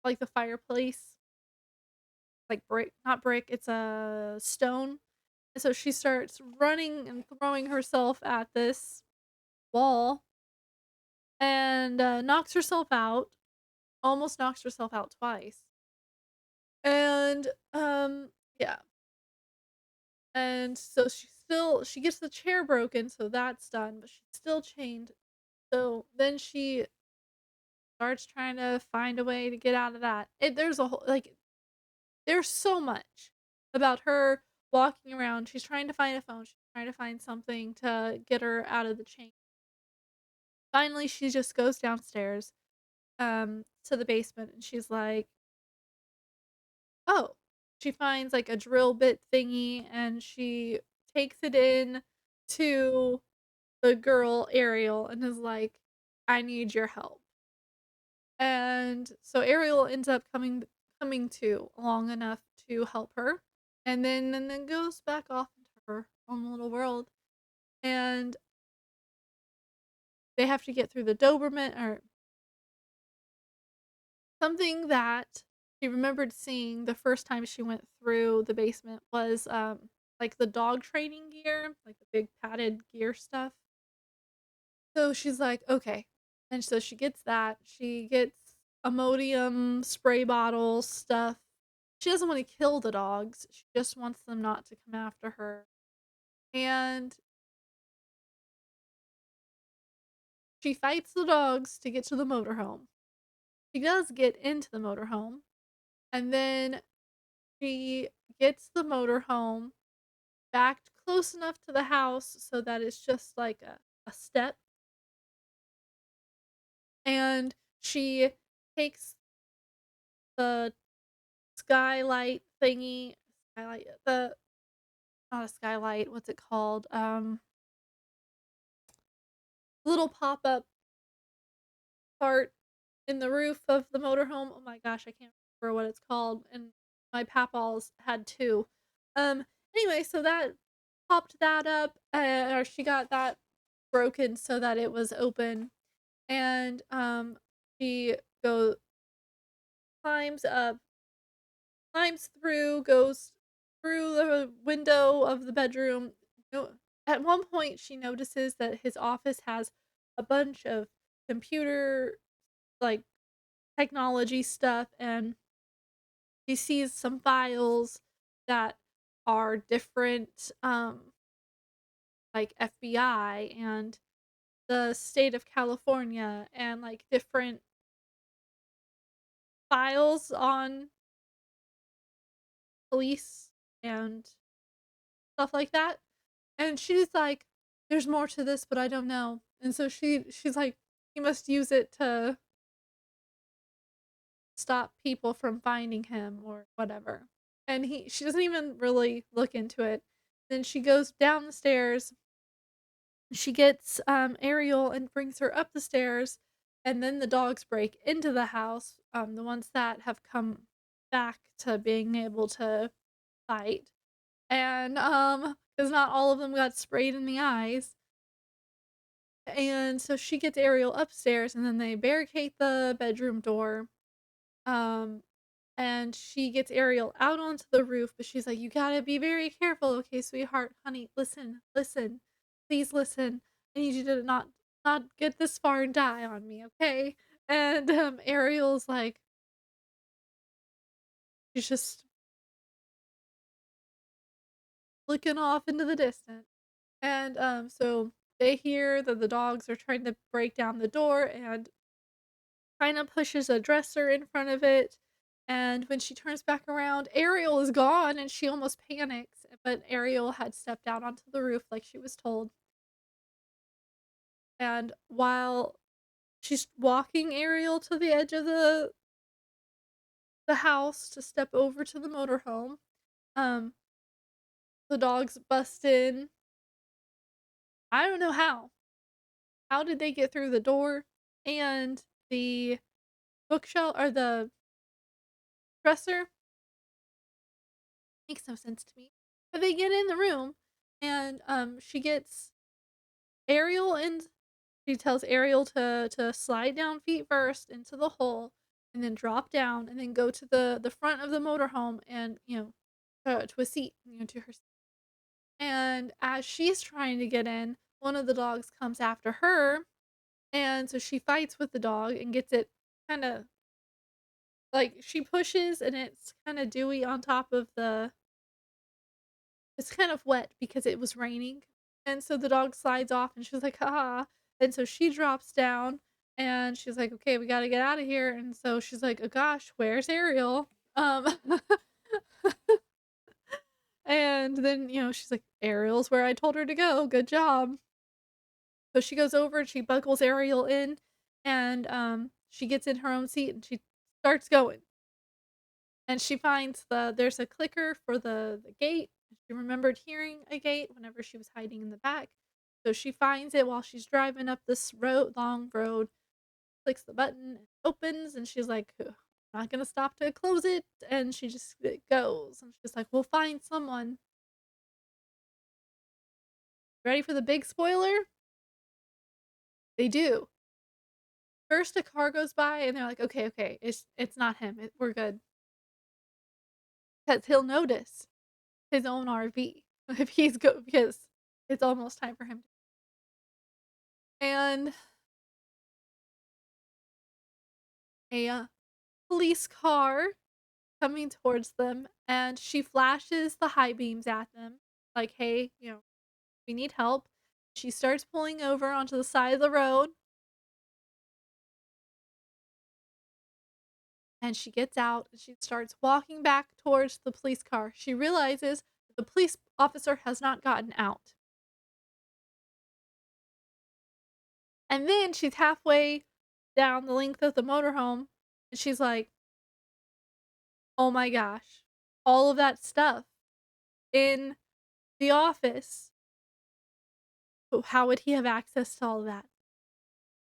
like the fireplace, like brick not brick, it's a stone, and so she starts running and throwing herself at this wall and, knocks herself out, almost knocks herself out twice, and, yeah, and so she gets the chair broken, so that's done, but she's still chained. So then she starts trying to find a way to get out of that. There's a whole like there's so much about her walking around. She's trying to find a phone. She's trying to find something to get her out of the chain. Finally, she just goes downstairs to the basement, and she's like, "Oh." She finds like a drill bit thingy, and she takes it in to the girl Ariel and is like, "I need your help." And so Ariel ends up coming to long enough to help her, and then goes back off into her own little world, and they have to get through the Doberman or something that she remembered seeing the first time she went through the basement was like the dog training gear, like the big padded gear stuff. So she's like, okay. And so she gets that. She gets Imodium spray bottle stuff. She doesn't want to kill the dogs. She just wants them not to come after her. And she fights the dogs to get to the motorhome. She does get into the motorhome. And then she gets the motorhome backed close enough to the house so that it's just like a step. And she takes the skylight, the not a skylight, what's it called? Little pop-up part in the roof of the motorhome. Oh my gosh, I can't remember what it's called, and my papaws had 2. Um, anyway, so that popped that up, or she got that broken so that it was open, and, she go climbs up climbs through, goes through the window of the bedroom. No At one point, she notices that his office has a bunch of computer, like, technology stuff, and she sees some files that are different, like, FBI and the state of California and, like, different files on police and stuff like that. And she's like, "There's more to this, but I don't know." And so she's like, "He must use it to stop people from finding him or whatever." And she doesn't even really look into it. Then she goes down the stairs. She gets Ariel and brings her up the stairs, and then the dogs break into the house. The ones that have come back to being able to fight, and because not all of them got sprayed in the eyes. And so she gets Ariel upstairs, and then they barricade the bedroom door. Um, and she gets Ariel out onto the roof, but she's like, "You gotta be very careful, okay, sweetheart, honey, listen, listen, please listen. I need you to not get this far and die on me, okay?" And, Ariel's like she's just looking off into the distance. And, so they hear that the dogs are trying to break down the door and kinda pushes a dresser in front of it, and when she turns back around, Ariel is gone, and she almost panics, but Ariel had stepped out onto the roof like she was told, and while she's walking Ariel to the edge of the house to step over to the motorhome, um, the dogs bust in. I don't know how. How did they get through the door? And the bookshelf or the dresser makes no sense to me. But they get in the room and she gets Ariel and she tells Ariel to slide down feet first into the hole and then drop down and then go to the front of the motorhome and to a seat, to her seat. And as she's trying to get in, one of the dogs comes after her, and so she fights with the dog and gets it kind of like she pushes and it's kind of dewy on top of the it's kind of wet because it was raining, and so the dog slides off, and she's like, "Ha," and so she drops down, and she's like, "Okay, we gotta get out of here," and so she's like, "Oh gosh, where's Ariel?" Um, and then, she's like, "Ariel's where I told her to go, good job." So she goes over and she buckles Ariel in, and, she gets in her own seat, and she starts going. And she finds there's a clicker for the gate. She remembered hearing a gate whenever she was hiding in the back. So she finds it while she's driving up this long road, clicks the button, it opens, and she's like, "Ugh, not gonna stop to close it." And she just it goes. And she's like, "We'll find someone." Ready for the big spoiler? They do. First, a car goes by, and they're like, "Okay, okay, it's not him. We're good," because he'll notice his own RV if he's go because it's almost time for him. And a police car coming towards them, and she flashes the high beams at them, like, "Hey, we need help." She starts pulling over onto the side of the road, and she gets out and she starts walking back towards the police car. She realizes that the police officer has not gotten out. And then she's halfway down the length of the motorhome, and she's like, "Oh my gosh, all of that stuff in the office. How would he have access to all of that?"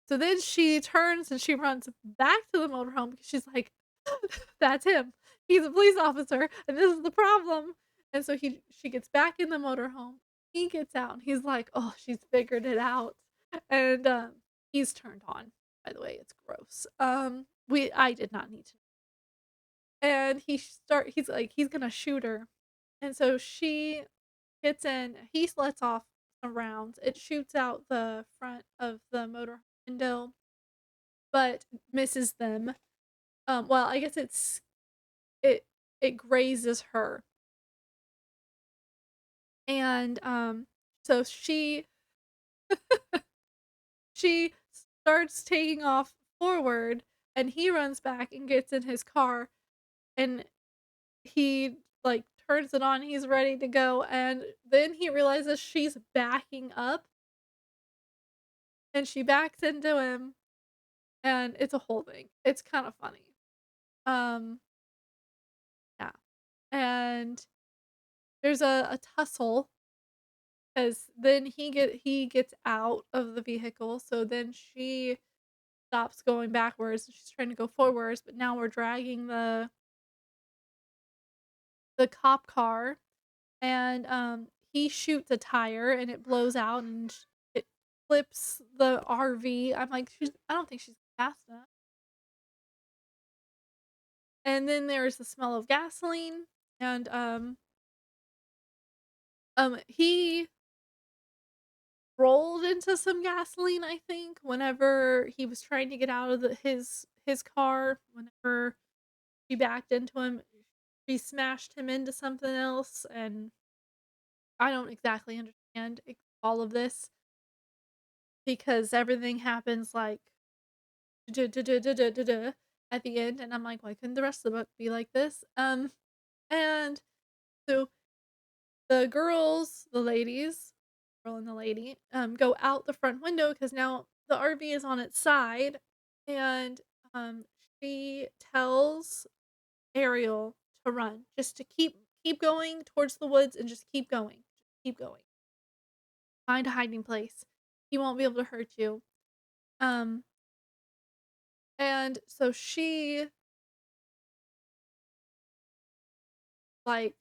So then she turns and she runs back to the motorhome because she's like, "That's him. He's a police officer, and this is the problem." And so she gets back in the motorhome. He gets out and he's like, "Oh, she's figured it out." And he's turned on. By the way, it's gross. We I did not need to. And he's like he's gonna shoot her. And so she gets in, he lets off some rounds. It shoots out the front of the motor window, but misses them. Well, I guess it it grazes her. And so she starts taking off forward, and he runs back and gets in his car, and he like turns it on, he's ready to go, and then he realizes she's backing up, and she backs into him, and it's a whole thing. It's kind of funny. Um, yeah. And there's a tussle because then he gets out of the vehicle, so then she stops going backwards, and she's trying to go forwards, but now we're dragging the cop car, and he shoots a tire and it blows out and it flips the RV. I'm like, I don't think she's fast enough. And then there's the smell of gasoline, and he rolled into some gasoline, I think, whenever he was trying to get out of his car, whenever she backed into him, she smashed him into something else, and I don't exactly understand all of this because everything happens like at the end, and I'm like, why couldn't the rest of the book be like this? And so the ladies, girl and the lady, go out the front window because now the RV is on its side, and um, she tells Ariel to run, just to keep going towards the woods and just keep going, keep going. Find a hiding place. He won't be able to hurt you. Um, and so she like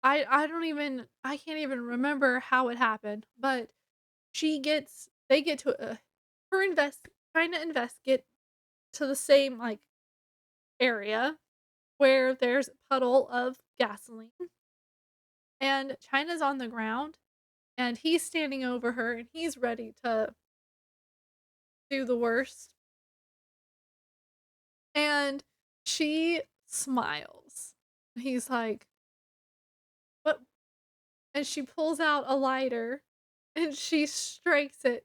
I can't even remember how it happened, but they get to her invest trying to invest get to the same like area where there's a puddle of gasoline, and China's on the ground and he's standing over her and he's ready to do the worst, and she smiles. He's like, "What?" And she pulls out a lighter and she strikes it.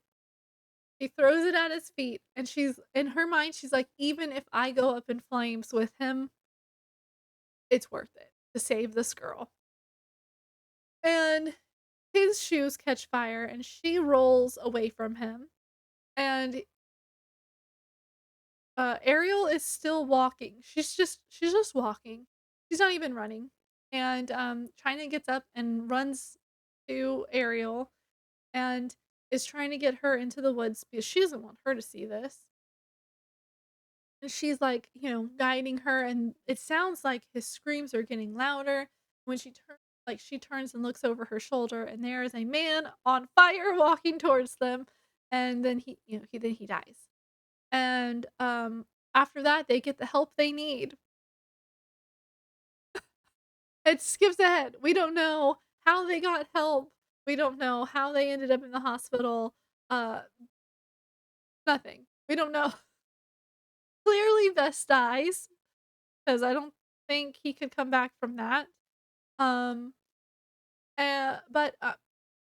She throws it at his feet, and she's in her mind, she's like, "Even if I go up in flames with him, it's worth it to save this girl." And his shoes catch fire, and she rolls away from him, and, Ariel is still walking. She's just walking. She's not even running, and, China gets up and runs to Ariel and is trying to get her into the woods because she doesn't want her to see this. And she's like, guiding her, and it sounds like his screams are getting louder. When she turns and looks over her shoulder, and there is a man on fire walking towards them, and then he dies. And after that, they get the help they need. It skips ahead. We don't know how they got help. We don't know how they ended up in the hospital. Uh, Nothing. We don't know. Clearly, Vest dies because I don't think he could come back from that. Um, but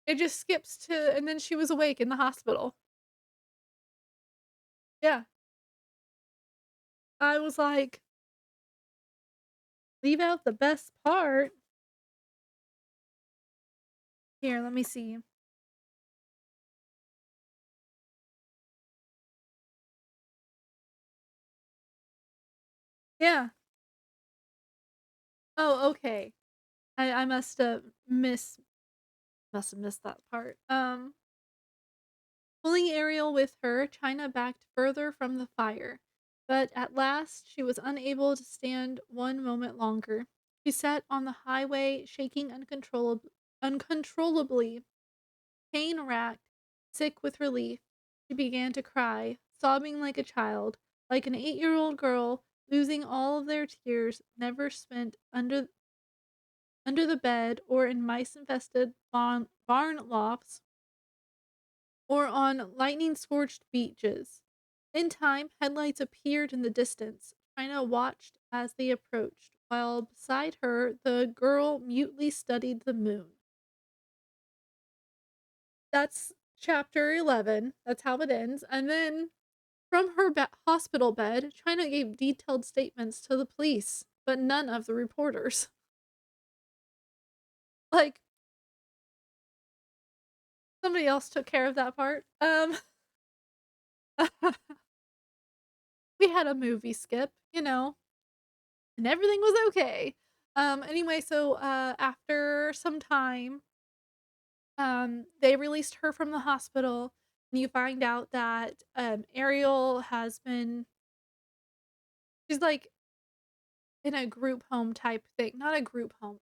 it just skips to, and then she was awake in the hospital. Yeah, I was like, leave out the best part. Here, let me see. Yeah. Oh, okay. I must have missed that part. Pulling Ariel with her, China backed further from the fire, but at last she was unable to stand one moment longer. She sat on the highway, shaking uncontrollably, pain racked, sick with relief. She began to cry, sobbing like a child, like an 8-year-old girl, losing all of their tears never spent under the bed or in mice infested barn lofts or on lightning scorched beaches. In time, headlights appeared in the distance. China watched as they approached, while beside her, the girl mutely studied the moon. That's chapter 11. That's how it ends. And then from her hospital bed, China gave detailed statements to the police, but none of the reporters. Like, somebody else took care of that part. We had a movie skip, and everything was okay. Anyway, so after some time, they released her from the hospital, and you find out that Ariel has been she's like in a group home type thing. Not a group home.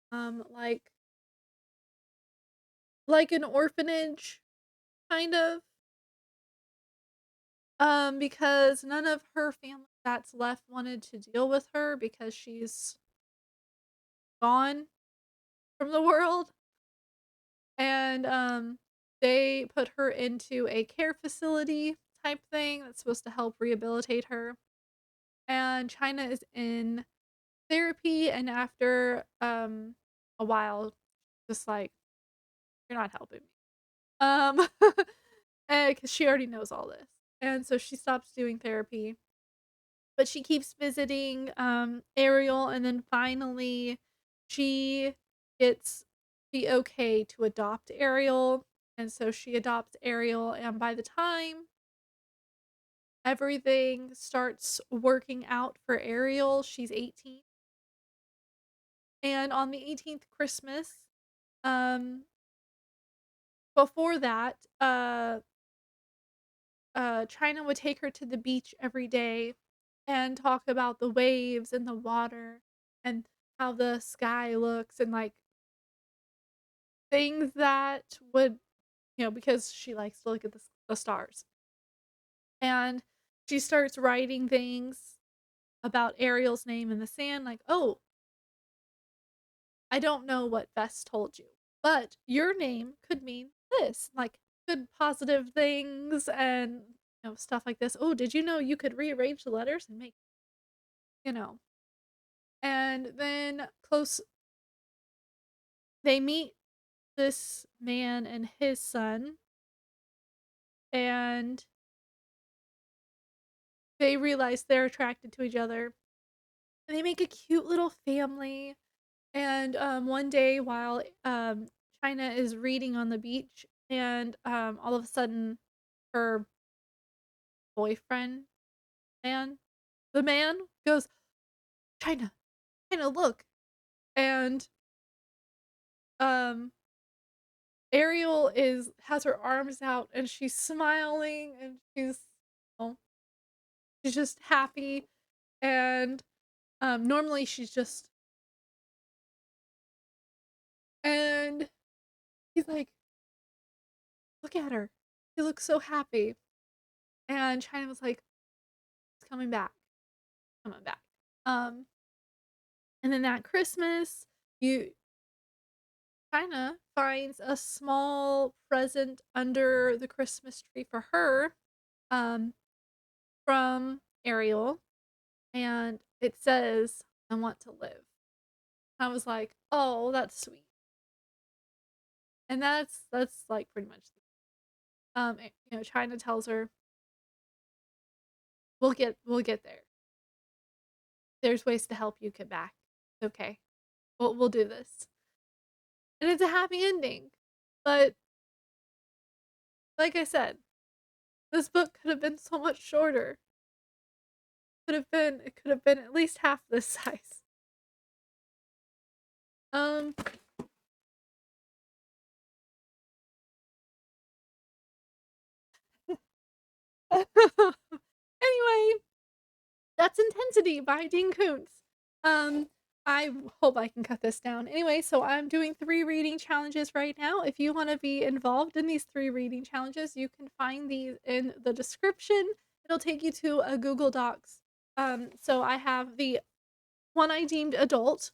Like an orphanage kind of. Because none of her family that's left wanted to deal with her because she's gone from the world. and, they put her into a care facility type thing that's supposed to help rehabilitate her, and China is in therapy, and after, a while, just like, "You're not helping me." Um, 'Cause she already knows all this, and so she stops doing therapy, but she keeps visiting, Ariel, and then finally she gets the okay to adopt Ariel, and so she adopts Ariel, and by the time everything starts working out for Ariel, she's 18, and on the 18th Christmas, um, before that, China would take her to the beach every day and talk about the waves and the water and how the sky looks and like things that would, because she likes to look at the stars. And she starts writing things about Ariel's name in the sand, like, oh, I don't know what Bess told you, but your name could mean this, like good positive things and stuff like this. Oh, did you know you could rearrange the letters and make, you know, and then close they meet this man and his son, and they realize they're attracted to each other, and they make a cute little family, and, one day while, China is reading on the beach, and, all of a sudden, her boyfriend man the man goes, "China, China, look," and, um Ariel is has her arms out and she's smiling and oh, she's just happy and normally she's just and he's like, look at her. She looks so happy. And China was like, it's coming back, coming back. Um and then that Christmas, you China finds a small present under the Christmas tree for her, um, from Ariel, and it says, I want to live. I was like, "Oh, that's sweet." And that's, like, pretty much China tells her, "We'll get there. There's ways to help you get back. It's okay. We'll do this." And it's a happy ending. But, like I said, this book could have been so much shorter. It could have been at least half this size. Um, anyway, that's Intensity by Dean Koontz. Um, I hope I can cut this down. Anyway, so I'm doing 3 reading challenges right now. If you wanna be involved in these 3 reading challenges, you can find these in the description. It'll take you to a Google Docs. So I have the one I deemed adult,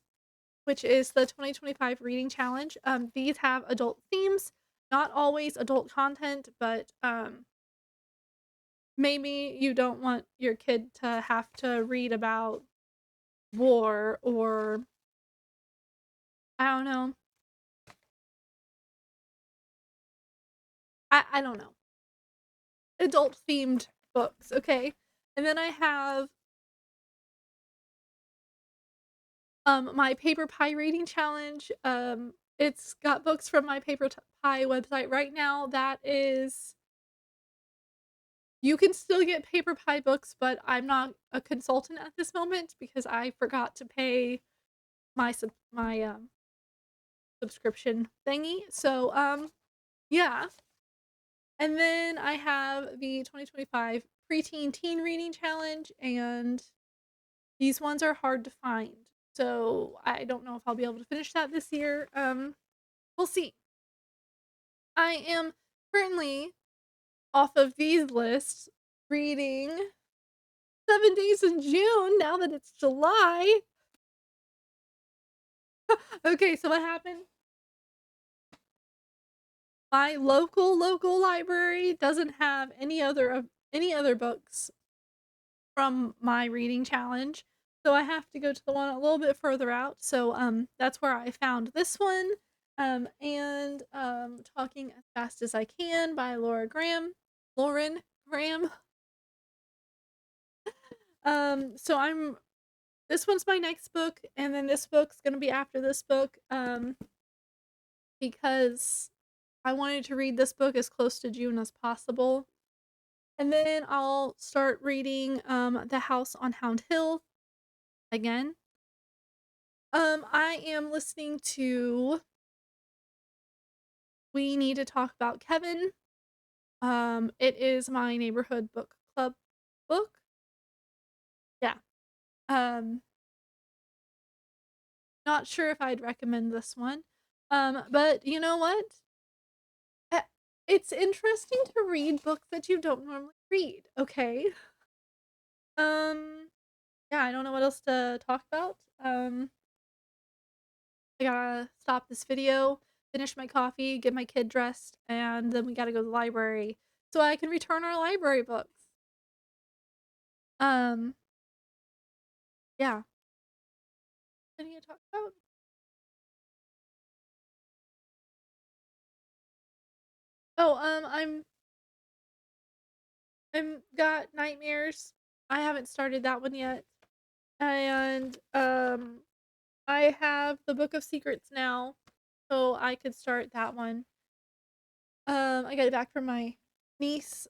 which is the 2025 reading challenge. These have adult themes, not always adult content, but, maybe you don't want your kid to have to read about war or I don't know. I don't know. Adult themed books, okay? And then I have my paper pie reading challenge. It's got books from my pie website right now. That is you can still get paper pie books, but I'm not a consultant at this moment because I forgot to pay my subscription thingy. So yeah. And then I have the 2025 preteen teen reading challenge, and these ones are hard to find. So I don't know if I'll be able to finish that this year. We'll see. I am currently off of these lists reading 7 Days in June now that it's July. Okay, so what happened? My local library doesn't have any other books from my reading challenge, so I have to go to the one a little bit further out. So that's where I found this one. And Talking as Fast as I Can by Lauren Graham. So I'm This one's my next book, and then this book's gonna be after this book. Because I wanted to read this book as close to June as possible. And then I'll start reading The House on Hound Hill again. I am listening to We Need to Talk About Kevin. It is my neighborhood book club book. Yeah. Um, Not sure if I'd recommend this one. But you know what? Uh, It's interesting to read books that you don't normally read, okay? Um, yeah, I don't know what else to talk about. I gotta stop this video, finish my coffee, get my kid dressed, and then we gotta go to the library so I can return our library books. Um, yeah. Anything to talk about? Oh, I'm got nightmares. I haven't started that one yet. And I have the Book of Secrets now, so I could start that one. I got it back from my niece.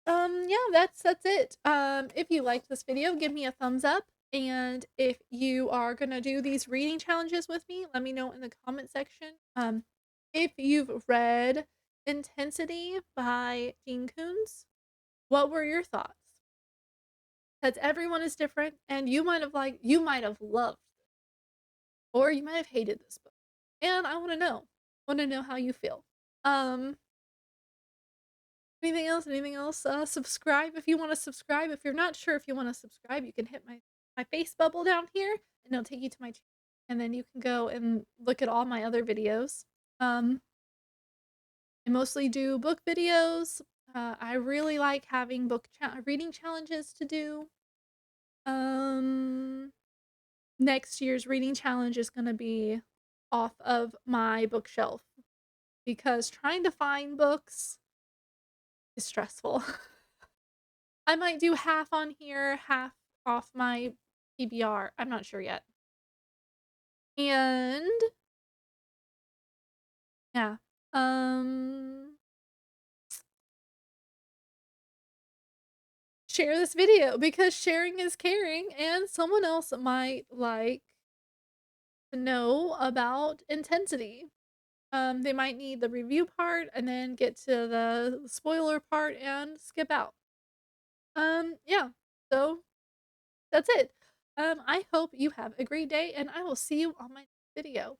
Yeah, that's it. If you liked this video, give me a thumbs up. And if you are gonna do these reading challenges with me, let me know in the comment section. If you've read Intensity by Gene Koontz, what were your thoughts? Because everyone is different, and you might have loved, or you might have hated this book. And I want to know how you feel. Um, Anything else? Anything else? Subscribe if you want to subscribe. If you're not sure if you want to subscribe, you can hit my face bubble down here, and it'll take you to my channel. And then you can go and look at all my other videos. Um, I mostly do book videos. I really like having reading challenges to do. Um, Next year's reading challenge is gonna be off of my bookshelf because trying to find books is stressful. I might do half on here, half off my PBR. I'm not sure yet. And yeah. Um Share this video because sharing is caring and someone else might like to know about intensity. They might need the review part and then get to the spoiler part and skip out. Yeah. So that's it. I hope you have a great day and I will see you on my video.